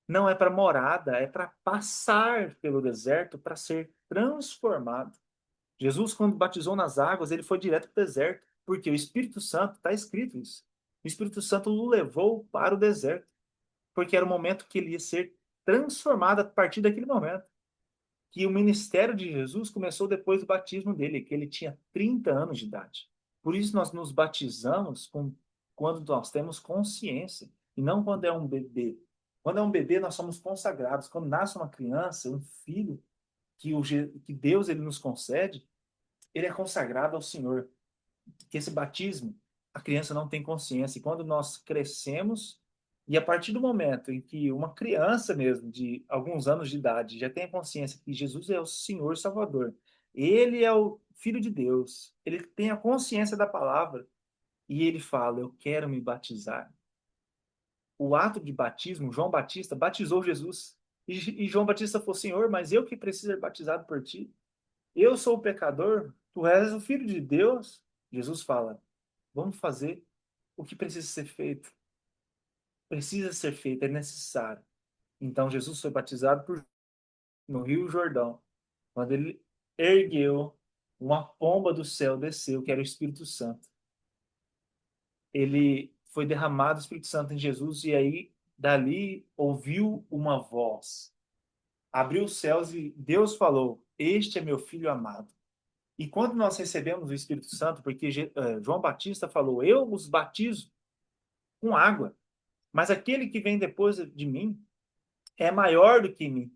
não é para morada, é para passar pelo deserto para ser transformado. Jesus, quando batizou nas águas, ele foi direto para o deserto, porque o Espírito Santo, está escrito isso. O Espírito Santo o levou para o deserto, porque era o momento que ele ia ser transformado a partir daquele momento. Que o ministério de Jesus começou depois do batismo dele, que ele tinha 30 anos de idade. Por isso nós nos batizamos quando nós temos consciência, e não quando é um bebê. Quando é um bebê, nós somos consagrados. Quando nasce uma criança, um filho, que Deus ele nos concede, ele é consagrado ao Senhor. Que esse batismo, a criança não tem consciência. E quando nós crescemos, e a partir do momento em que uma criança mesmo, de alguns anos de idade, já tem a consciência que Jesus é o Senhor Salvador, ele é o Filho de Deus, ele tem a consciência da palavra, e ele fala: Eu quero me batizar. O ato de batismo, João Batista batizou Jesus. E João Batista falou: Senhor, mas eu que preciso ser batizado por ti. Eu sou o pecador, tu és o Filho de Deus. Jesus fala: Vamos fazer o que precisa ser feito. Precisa ser feito, é necessário. Então Jesus foi batizado no Rio Jordão. Quando ele ergueu, uma pomba do céu desceu, que era o Espírito Santo. Ele foi derramado o Espírito Santo em Jesus e aí dali ouviu uma voz. Abriu os céus e Deus falou: Este é meu filho amado. E quando nós recebemos o Espírito Santo, porque João Batista falou: Eu os batizo com água, mas aquele que vem depois de mim é maior do que mim,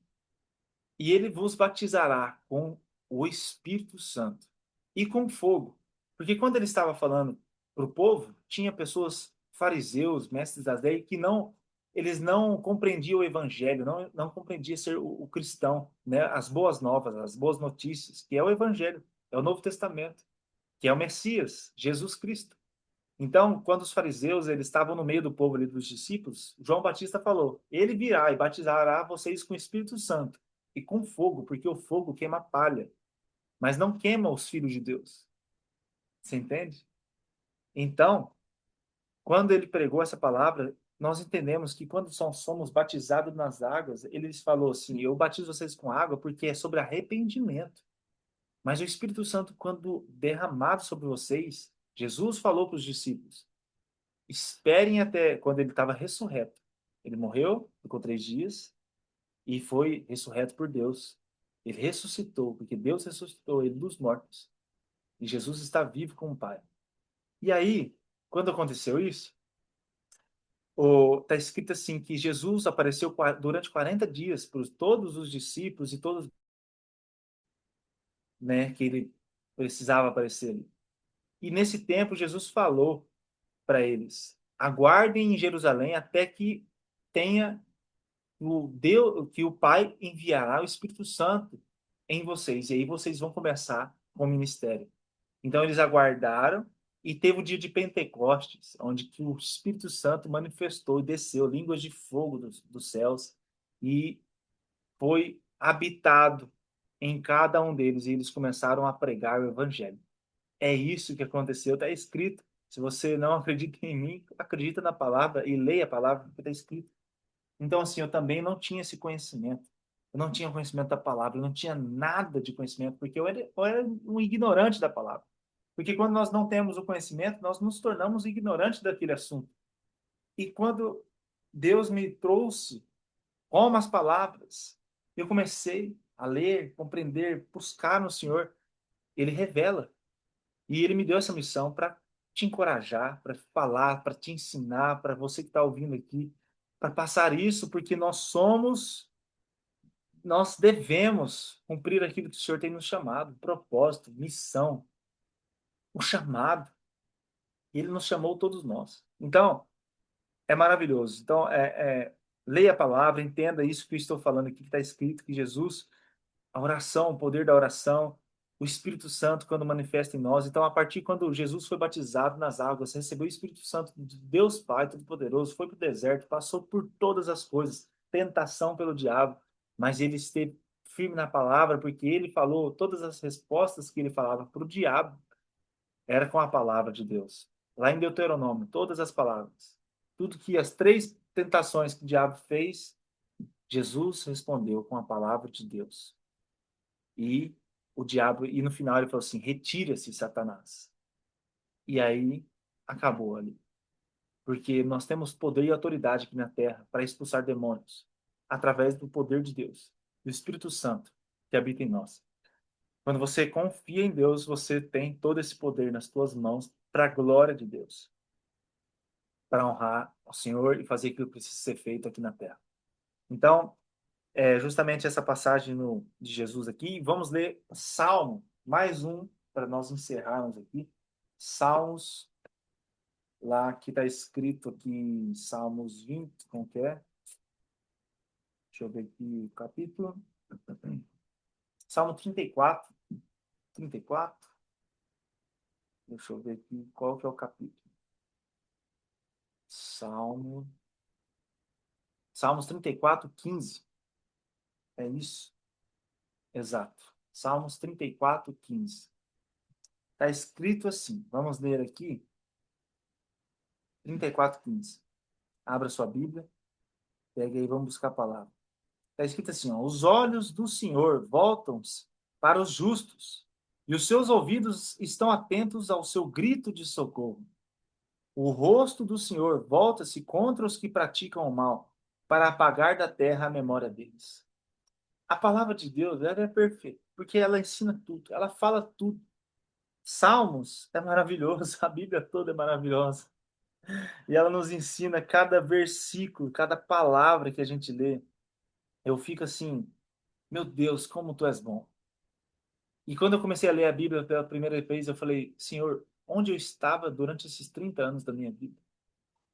e ele vos batizará com o Espírito Santo e com fogo. Porque quando ele estava falando para o povo, tinha pessoas, fariseus, mestres da lei, que eles não compreendiam o evangelho, não compreendiam ser o cristão, né? As boas novas, as boas notícias, que é o evangelho, é o Novo Testamento, que é o Messias, Jesus Cristo. Então, quando os fariseus eles estavam no meio do povo ali dos discípulos, João Batista falou: Ele virá e batizará vocês com o Espírito Santo e com fogo, porque o fogo queima palha, mas não queima os filhos de Deus. Você entende? Então, quando ele pregou essa palavra, nós entendemos que quando somos batizados nas águas, ele falou assim: Eu batizo vocês com água porque é sobre arrependimento. Mas o Espírito Santo, quando derramado sobre vocês, Jesus falou para os discípulos: Esperem até quando ele estava ressurreto. Ele morreu, ficou 3 dias e foi ressurreto por Deus. Ele ressuscitou, porque Deus ressuscitou ele dos mortos. E Jesus está vivo com o Pai. E aí, quando aconteceu isso, está escrito assim que Jesus apareceu durante 40 dias para todos os discípulos e todos, né, que ele precisava aparecer ali. E nesse tempo Jesus falou para eles: aguardem em Jerusalém até que tenha que o Pai enviará o Espírito Santo em vocês, e aí vocês vão começar com o ministério. Então eles aguardaram e teve o dia de Pentecostes, onde que o Espírito Santo manifestou e desceu línguas de fogo dos céus e foi habitado em cada um deles, e eles começaram a pregar o evangelho. É isso que aconteceu, está escrito. Se você não acredita em mim, acredita na palavra e leia a palavra que está escrito. Então, assim, eu também não tinha esse conhecimento. Eu não tinha conhecimento da palavra, eu não tinha nada de conhecimento, porque eu era um ignorante da palavra. Porque quando nós não temos o conhecimento, nós nos tornamos ignorantes daquele assunto. E quando Deus me trouxe como as palavras, eu comecei a ler, compreender, buscar no Senhor. Ele revela. E ele me deu essa missão para te encorajar, para falar, para te ensinar, para você que está ouvindo aqui, para passar isso, porque nós devemos cumprir aquilo que o Senhor tem nos chamado, propósito, missão, o chamado. Ele nos chamou todos nós. Então, é maravilhoso. Então, leia a palavra, entenda isso que eu estou falando aqui, que está escrito, que Jesus, a oração, o poder da oração, o Espírito Santo quando manifesta em nós. Então, a partir quando Jesus foi batizado nas águas, recebeu o Espírito Santo de Deus Pai Todo-Poderoso, foi para o deserto, passou por todas as coisas, tentação pelo diabo, mas ele esteve firme na palavra, porque ele falou todas as respostas que ele falava para o diabo. Era com a palavra de Deus. Lá em Deuteronômio, todas as palavras. Tudo que as três tentações que o diabo fez, Jesus respondeu com a palavra de Deus. E o diabo, e no final ele falou assim: retira-se, Satanás. E aí acabou ali. Porque nós temos poder e autoridade aqui na terra para expulsar demônios através do poder de Deus, do Espírito Santo que habita em nós. Quando você confia em Deus, você tem todo esse poder nas suas mãos para a glória de Deus, para honrar o Senhor e fazer aquilo que precisa ser feito aqui na terra. Então, é justamente essa passagem de Jesus aqui. Vamos ler Salmo, mais um, para nós encerrarmos aqui. Salmos, lá que está escrito aqui, Salmos 20, como que é? Deixa eu ver aqui o capítulo. Salmo 34. 34. Deixa eu ver aqui qual que é o capítulo. Salmo. Salmos 34, 15. É isso? Exato. Salmos 34, 15. Está escrito assim. Vamos ler aqui. 34, 15. Abra sua Bíblia. Pega aí, vamos buscar a palavra. Está escrito assim, ó, os olhos do Senhor voltam-se para os justos, e os seus ouvidos estão atentos ao seu grito de socorro. O rosto do Senhor volta-se contra os que praticam o mal, para apagar da terra a memória deles. A palavra de Deus, ela é perfeita, porque ela ensina tudo, ela fala tudo. Salmos é maravilhoso, a Bíblia toda é maravilhosa. E ela nos ensina cada versículo, cada palavra que a gente lê. Eu fico assim, meu Deus, como tu és bom. E quando eu comecei a ler a Bíblia pela primeira vez, eu falei, Senhor, onde eu estava durante esses 30 anos da minha vida?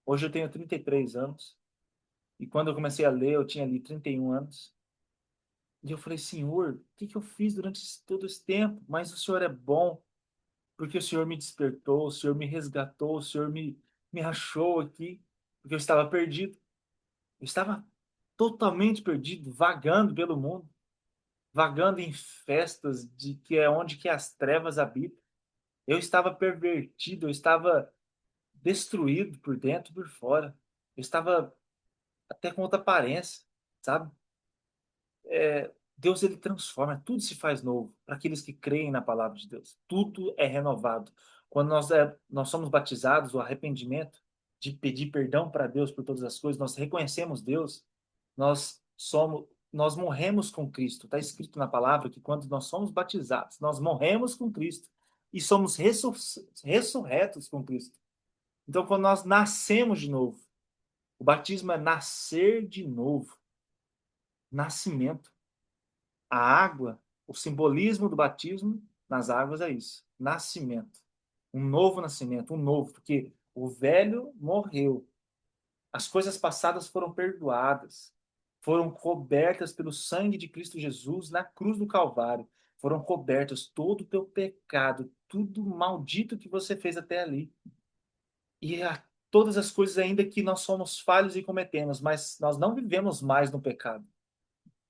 Hoje eu tenho 33 anos. E quando eu comecei a ler, eu tinha ali 31 anos. E eu falei, Senhor, o que que eu fiz durante todo esse tempo? Mas o Senhor é bom, porque o Senhor me despertou, o Senhor me resgatou, o Senhor me achou aqui, porque eu estava perdido. Eu estava totalmente perdido, vagando pelo mundo, vagando em festas de que é onde que as trevas habitam. Eu estava pervertido, eu estava destruído por dentro e por fora. Eu estava até com outra aparência, sabe? Deus ele transforma, tudo se faz novo para aqueles que creem na palavra de Deus. Tudo é renovado. Quando nós somos batizados, o arrependimento de pedir perdão para Deus por todas as coisas, nós reconhecemos Deus, nós morremos com Cristo. Está escrito na palavra que quando nós somos batizados, nós morremos com Cristo e somos ressurretos com Cristo. Então, quando nós nascemos de novo, o batismo é nascer de novo, nascimento. A água, o simbolismo do batismo nas águas é isso, nascimento. Um novo nascimento, um novo, porque o velho morreu. As coisas passadas foram perdoadas, foram cobertas pelo sangue de Cristo Jesus na cruz do Calvário. Foram cobertas todo o teu pecado, tudo maldito que você fez até ali. E todas as coisas ainda que nós somos falhos e cometemos, mas nós não vivemos mais no pecado.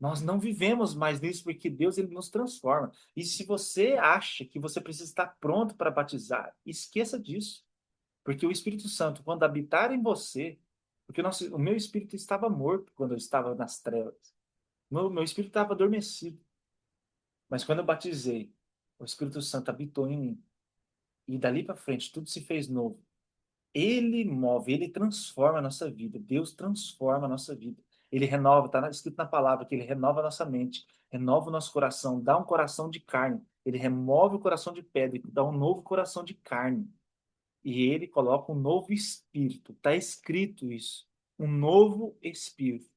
Nós não vivemos mais nisso porque Deus ele nos transforma. E se você acha que você precisa estar pronto para batizar, esqueça disso. Porque o Espírito Santo, quando habitar em você, porque o meu espírito estava morto quando eu estava nas trevas. Meu espírito estava adormecido. Mas quando eu batizei, o Espírito Santo habitou em mim. E dali para frente tudo se fez novo. Ele move, ele transforma a nossa vida. Deus transforma a nossa vida. Ele renova, está escrito na palavra que ele renova a nossa mente, renova o nosso coração, dá um coração de carne. Ele remove o coração de pedra e dá um novo coração de carne. E ele coloca um novo espírito. Está escrito isso. Um novo espírito.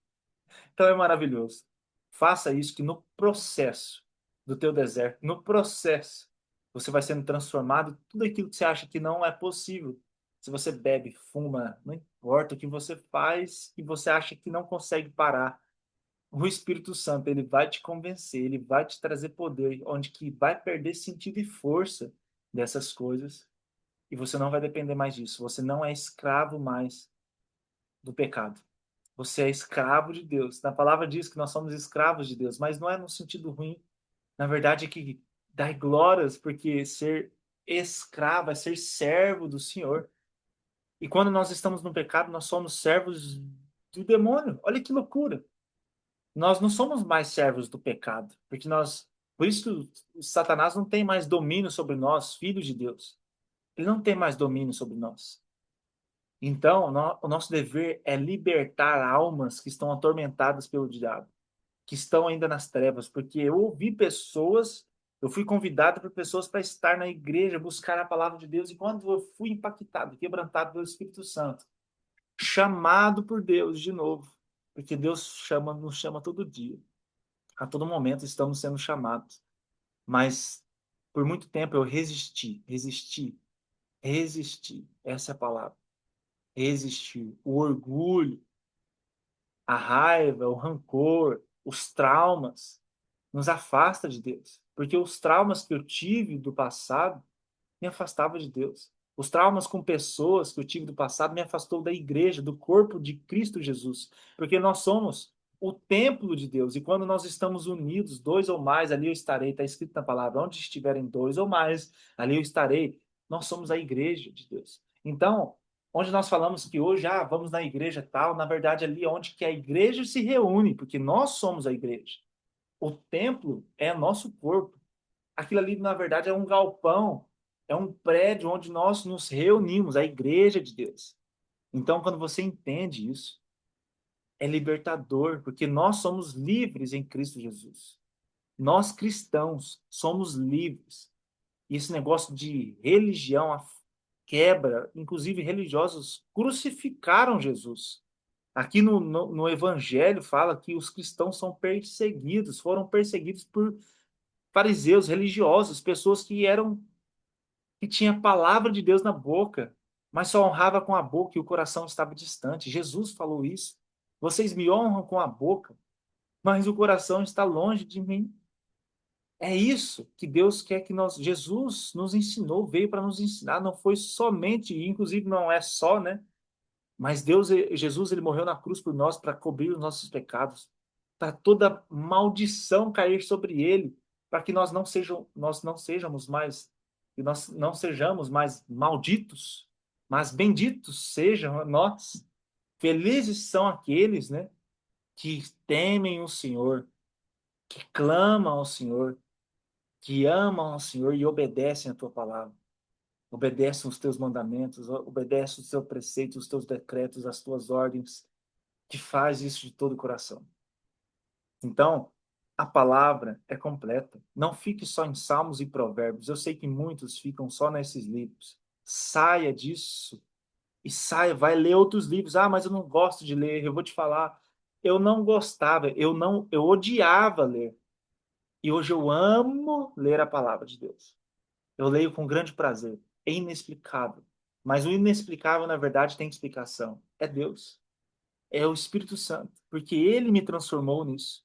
Então é maravilhoso. Faça isso que no processo do teu deserto, no processo, você vai sendo transformado. Tudo aquilo que você acha que não é possível. Se você bebe, fuma, não importa o que você faz e você acha que não consegue parar. O Espírito Santo, ele vai te convencer, ele vai te trazer poder, onde que vai perder sentido e força dessas coisas. E você não vai depender mais disso. Você não é escravo mais do pecado. Você é escravo de Deus. Na palavra diz que nós somos escravos de Deus, mas não é no sentido ruim. Na verdade, é que dá glórias, porque ser escravo, é ser servo do Senhor. E quando nós estamos no pecado, nós somos servos do demônio. Olha que loucura. Nós não somos mais servos do pecado, porque nós, por isso que o Satanás não tem mais domínio sobre nós, filhos de Deus. Ele não tem mais domínio sobre nós. Então, o nosso dever é libertar almas que estão atormentadas pelo diabo, que estão ainda nas trevas, porque eu ouvi pessoas, eu fui convidado por pessoas para estar na igreja, buscar a palavra de Deus, e quando eu fui impactado, quebrantado pelo Espírito Santo, chamado por Deus de novo, porque Deus chama, nos chama todo dia, a todo momento estamos sendo chamados, mas por muito tempo eu resisti, essa é a palavra, resistir, o orgulho, a raiva, o rancor, os traumas, nos afasta de Deus. Porque os traumas que eu tive do passado me afastavam de Deus. Os traumas com pessoas que eu tive do passado me afastou da igreja, do corpo de Cristo Jesus. Porque nós somos o templo de Deus. E quando nós estamos unidos, dois ou mais, ali eu estarei. Está escrito na palavra, onde estiverem dois ou mais, ali eu estarei. Nós somos a igreja de Deus. Então, onde nós falamos que hoje, vamos na igreja tal, na verdade ali é onde que a igreja se reúne, porque nós somos a igreja. O templo é nosso corpo. Aquilo ali, na verdade, é um galpão, é um prédio onde nós nos reunimos, a igreja de Deus. Então, quando você entende isso, é libertador, porque nós somos livres em Cristo Jesus. Nós cristãos somos livres. E esse negócio de religião, a quebra, inclusive religiosos crucificaram Jesus. Aqui no Evangelho fala que os cristãos são perseguidos, foram perseguidos por fariseus, religiosos, pessoas que tinham a palavra de Deus na boca, mas só honrava com a boca e o coração estava distante. Jesus falou isso. Vocês me honram com a boca, mas o coração está longe de mim. É isso que Deus quer que nós. Jesus nos ensinou, veio para nos ensinar, não foi somente, inclusive não é só, né? Mas Jesus, ele morreu na cruz por nós para cobrir os nossos pecados, para toda maldição cair sobre ele, para que nós não sejamos mais, que nós não sejamos mais malditos, mas benditos sejam nós. Felizes são aqueles, né, que temem o Senhor, que clamam ao Senhor, que amam ao Senhor e obedecem a tua palavra. Obedecem os teus mandamentos, obedecem os teus preceitos, os teus decretos, as tuas ordens, que faz isso de todo o coração. Então, a palavra é completa. Não fique só em Salmos e Provérbios. Eu sei que muitos ficam só nesses livros. Saia disso e saia, vai ler outros livros. Mas eu não gosto de ler. Eu vou te falar, eu não gostava, eu odiava ler. E hoje eu amo ler a palavra de Deus. Eu leio com grande prazer. É inexplicável. Mas o inexplicável, na verdade, tem explicação. É Deus. É o Espírito Santo, porque ele me transformou nisso.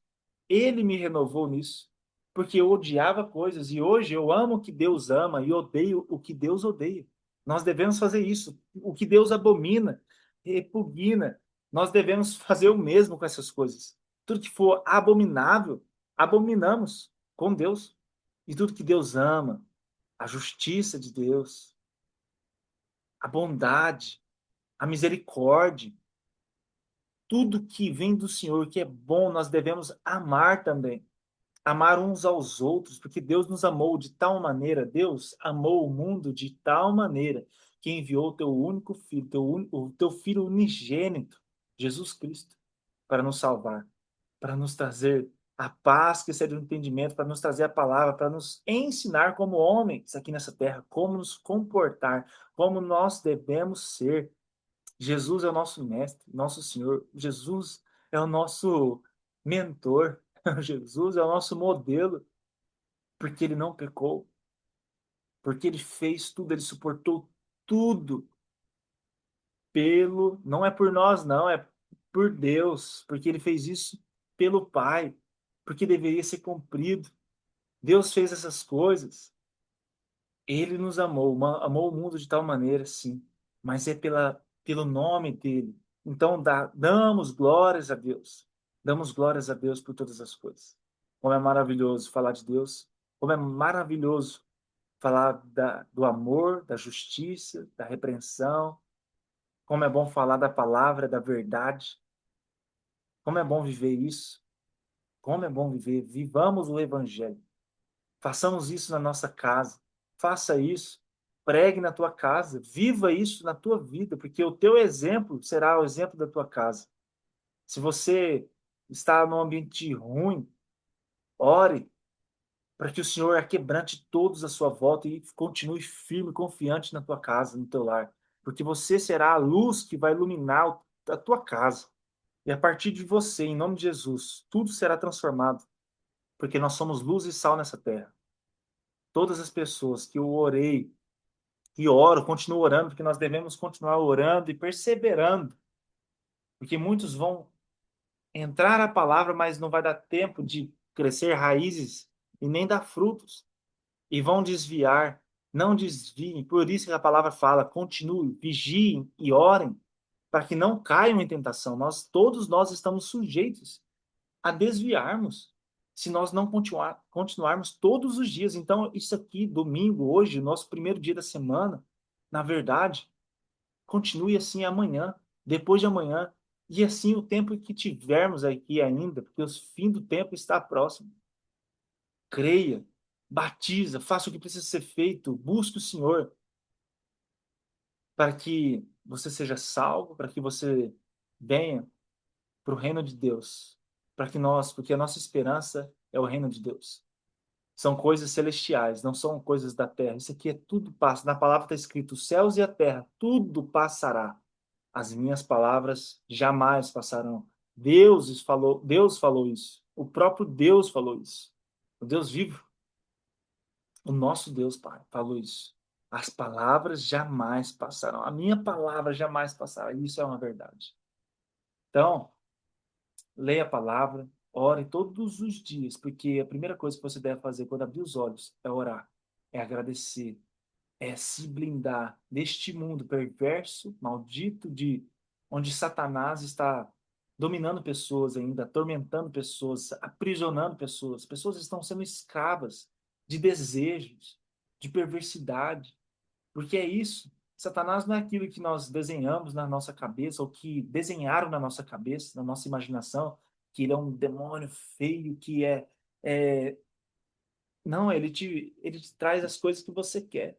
Ele me renovou nisso. Porque eu odiava coisas e hoje eu amo o que Deus ama e odeio o que Deus odeia. Nós devemos fazer isso. O que Deus abomina, repugna. Nós devemos fazer o mesmo com essas coisas. Tudo que for abominável, abominamos com Deus. E tudo que Deus ama, a justiça de Deus, a bondade, a misericórdia, tudo que vem do Senhor, que é bom, nós devemos amar também. Amar uns aos outros, porque Deus nos amou de tal maneira, Deus amou o mundo de tal maneira, que enviou o teu único filho, o teu filho unigênito, Jesus Cristo, para nos salvar, para nos trazer a paz que excede o entendimento, para nos trazer a palavra, para nos ensinar como homens aqui nessa terra, como nos comportar, como nós devemos ser. Jesus é o nosso mestre, nosso Senhor. Jesus é o nosso mentor. Jesus é o nosso modelo, porque ele não pecou, porque ele fez tudo, ele suportou tudo não é por nós, não, é por Deus, porque ele fez isso pelo Pai, porque deveria ser cumprido. Deus fez essas coisas. Ele nos amou, amou o mundo de tal maneira, sim, mas é pelo nome dele. Então, damos glórias a Deus. Damos glórias a Deus por todas as coisas. Como é maravilhoso falar de Deus. Como é maravilhoso falar do amor, da justiça, da repreensão. Como é bom falar da palavra, da verdade. Como é bom viver isso. Como é bom viver. Vivamos o evangelho. Façamos isso na nossa casa. Faça isso. Pregue na tua casa. Viva isso na tua vida, porque o teu exemplo será o exemplo da tua casa. Se você está num ambiente ruim, ore para que o Senhor aquebrante todos à sua volta e continue firme, confiante na tua casa, no teu lar, porque você será a luz que vai iluminar a tua casa. E a partir de você, em nome de Jesus, tudo será transformado, porque nós somos luz e sal nessa terra. Todas as pessoas que eu orei e oro, continuo orando, porque nós devemos continuar orando e perseverando, porque muitos vão entrar a palavra, mas não vai dar tempo de crescer raízes e nem dar frutos. E vão desviar. Não desviem. Por isso que a palavra fala: continue, vigiem e orem, para que não caiam em tentação. Todos nós estamos sujeitos a desviarmos, se nós não continuarmos todos os dias. Então, isso aqui, domingo, hoje, nosso primeiro dia da semana, na verdade, continue assim amanhã, depois de amanhã, e assim o tempo que tivermos aqui ainda, porque o fim do tempo está próximo. Creia, batiza, faça o que precisa ser feito, busque o Senhor para que você seja salvo, para que você venha para o reino de Deus, porque a nossa esperança é o reino de Deus. São coisas celestiais, não são coisas da terra. Isso aqui é tudo passa. Na palavra está escrito: os céus e a terra, tudo passará. As minhas palavras jamais passarão. Deus falou isso. O próprio Deus falou isso. O Deus vivo. O nosso Deus, Pai, falou isso. As palavras jamais passarão. A minha palavra jamais passará. Isso é uma verdade. Então, leia a palavra, ore todos os dias, porque a primeira coisa que você deve fazer quando abrir os olhos é orar, é agradecer, é se blindar deste mundo perverso, maldito, de onde Satanás está dominando pessoas ainda, atormentando pessoas, aprisionando pessoas. Pessoas estão sendo escravas de desejos, de perversidade, porque é isso. Satanás não é aquilo que nós desenhamos na nossa cabeça, ou que desenharam na nossa cabeça, na nossa imaginação, que ele é um demônio feio, é... Não, ele te traz as coisas que você quer.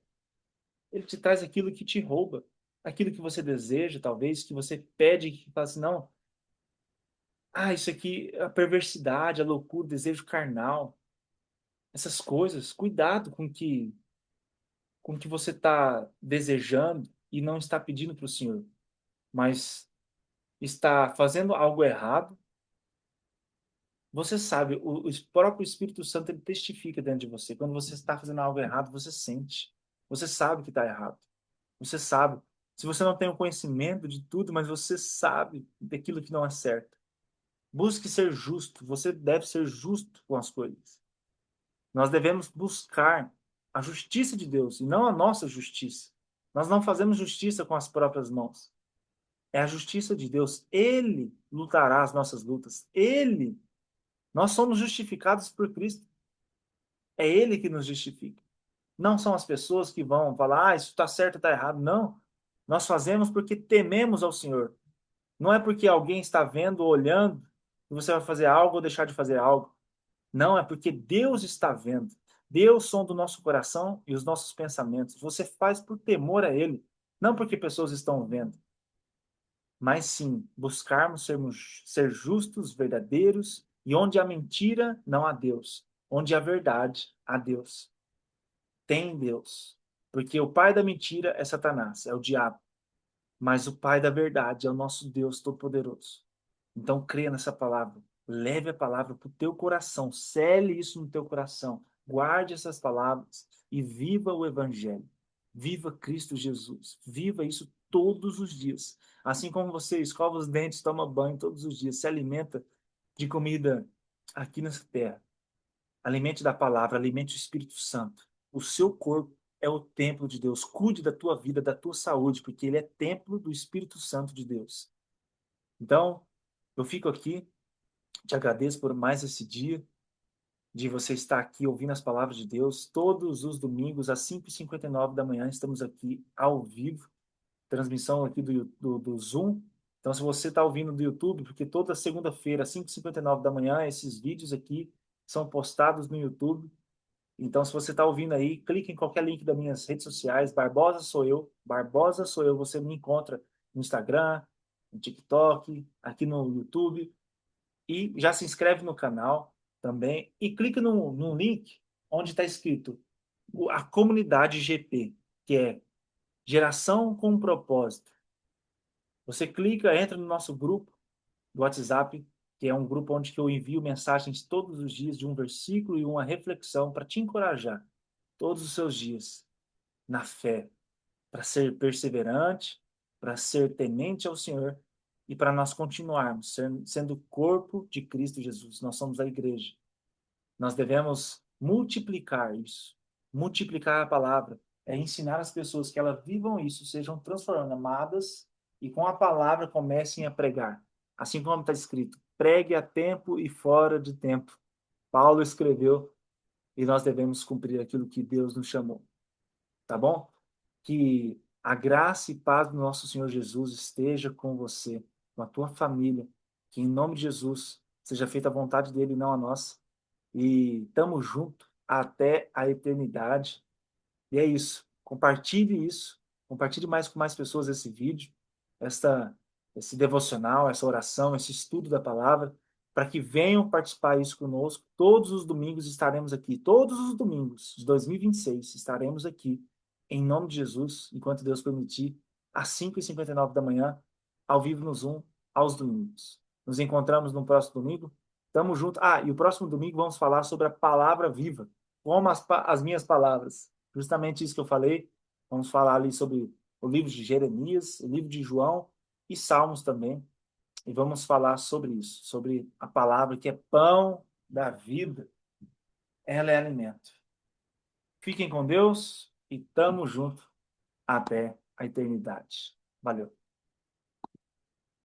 Ele te traz aquilo que te rouba, aquilo que você deseja, talvez, que você pede, que fala assim, não, isso aqui, a perversidade, a loucura, o desejo carnal, essas coisas, cuidado com o que você está desejando e não está pedindo para o Senhor, mas está fazendo algo errado. Você sabe, o próprio Espírito Santo ele testifica dentro de você. Quando você está fazendo algo errado, você sente. Você sabe que está errado. Você sabe. Se você não tem o conhecimento de tudo, mas você sabe daquilo que não é certo. Busque ser justo. Você deve ser justo com as coisas. Nós devemos buscar a justiça de Deus e não a nossa justiça. Nós não fazemos justiça com as próprias mãos. É a justiça de Deus. Ele lutará as nossas lutas. Nós somos justificados por Cristo. É Ele que nos justifica. Não são as pessoas que vão falar, isso está certo, está errado. Não. Nós fazemos porque tememos ao Senhor. Não é porque alguém está vendo ou olhando que você vai fazer algo ou deixar de fazer algo. Não, é porque Deus está vendo. Deus sonda o nosso coração e os nossos pensamentos. Você faz por temor a Ele, não porque pessoas estão vendo, mas sim buscarmos ser justos, verdadeiros, e onde há mentira, não há Deus. Onde há verdade, há Deus. Tem Deus. Porque o pai da mentira é Satanás, é o diabo. Mas o pai da verdade é o nosso Deus Todo-Poderoso. Então, creia nessa palavra. Leve a palavra para o teu coração. Cele isso no teu coração. Guarde essas palavras e viva o Evangelho. Viva Cristo Jesus. Viva isso todos os dias. Assim como você escova os dentes, toma banho todos os dias, se alimenta de comida aqui nessa terra. Alimente da palavra, alimente o Espírito Santo. O seu corpo é o templo de Deus. Cuide da tua vida, da tua saúde, porque ele é templo do Espírito Santo de Deus. Então, eu fico aqui, te agradeço por mais esse dia de você estar aqui ouvindo as palavras de Deus. Todos os domingos, às 5h59 da manhã, estamos aqui ao vivo, transmissão aqui do Zoom. Então, se você está ouvindo do YouTube, porque toda segunda-feira, às 5h59 da manhã, esses vídeos aqui são postados no YouTube. Então, se você está ouvindo aí, clique em qualquer link das minhas redes sociais. Barbosa sou eu. Você me encontra no Instagram, no TikTok, aqui no YouTube. E já se inscreve no canal também. E clique no link onde está escrito a comunidade GP, que é Geração com Propósito. Você clica, entra no nosso grupo do WhatsApp, que é um grupo onde que eu envio mensagens todos os dias de um versículo e uma reflexão para te encorajar todos os seus dias na fé, para ser perseverante, para ser temente ao Senhor e para nós continuarmos sendo o corpo de Cristo Jesus. Nós somos a igreja. Nós devemos multiplicar isso, multiplicar a palavra, é ensinar as pessoas que elas vivam isso, sejam transformadas e com a palavra comecem a pregar. Assim como está escrito, pregue a tempo e fora de tempo. Paulo escreveu e nós devemos cumprir aquilo que Deus nos chamou. Tá bom? Que a graça e paz do nosso Senhor Jesus esteja com você, com a tua família. Que em nome de Jesus seja feita a vontade dele e não a nossa. E tamo junto até a eternidade. E é isso. Compartilhe isso. Compartilhe mais com mais pessoas esse vídeo, esta, esse devocional, essa oração, esse estudo da palavra, para que venham participar isso conosco. Todos os domingos estaremos aqui. Todos os domingos de 2026 estaremos aqui, em nome de Jesus, enquanto Deus permitir, às 5h59 da manhã, ao vivo no Zoom, aos domingos. Nos encontramos no próximo domingo. Tamo junto. Ah, e o próximo domingo vamos falar sobre a palavra viva, como as minhas palavras. Justamente isso que eu falei. Vamos falar ali sobre o livro de Jeremias, o livro de João e Salmos também. E vamos falar sobre isso, sobre a palavra que é pão da vida. Ela é alimento. Fiquem com Deus e tamo junto até a eternidade. Valeu.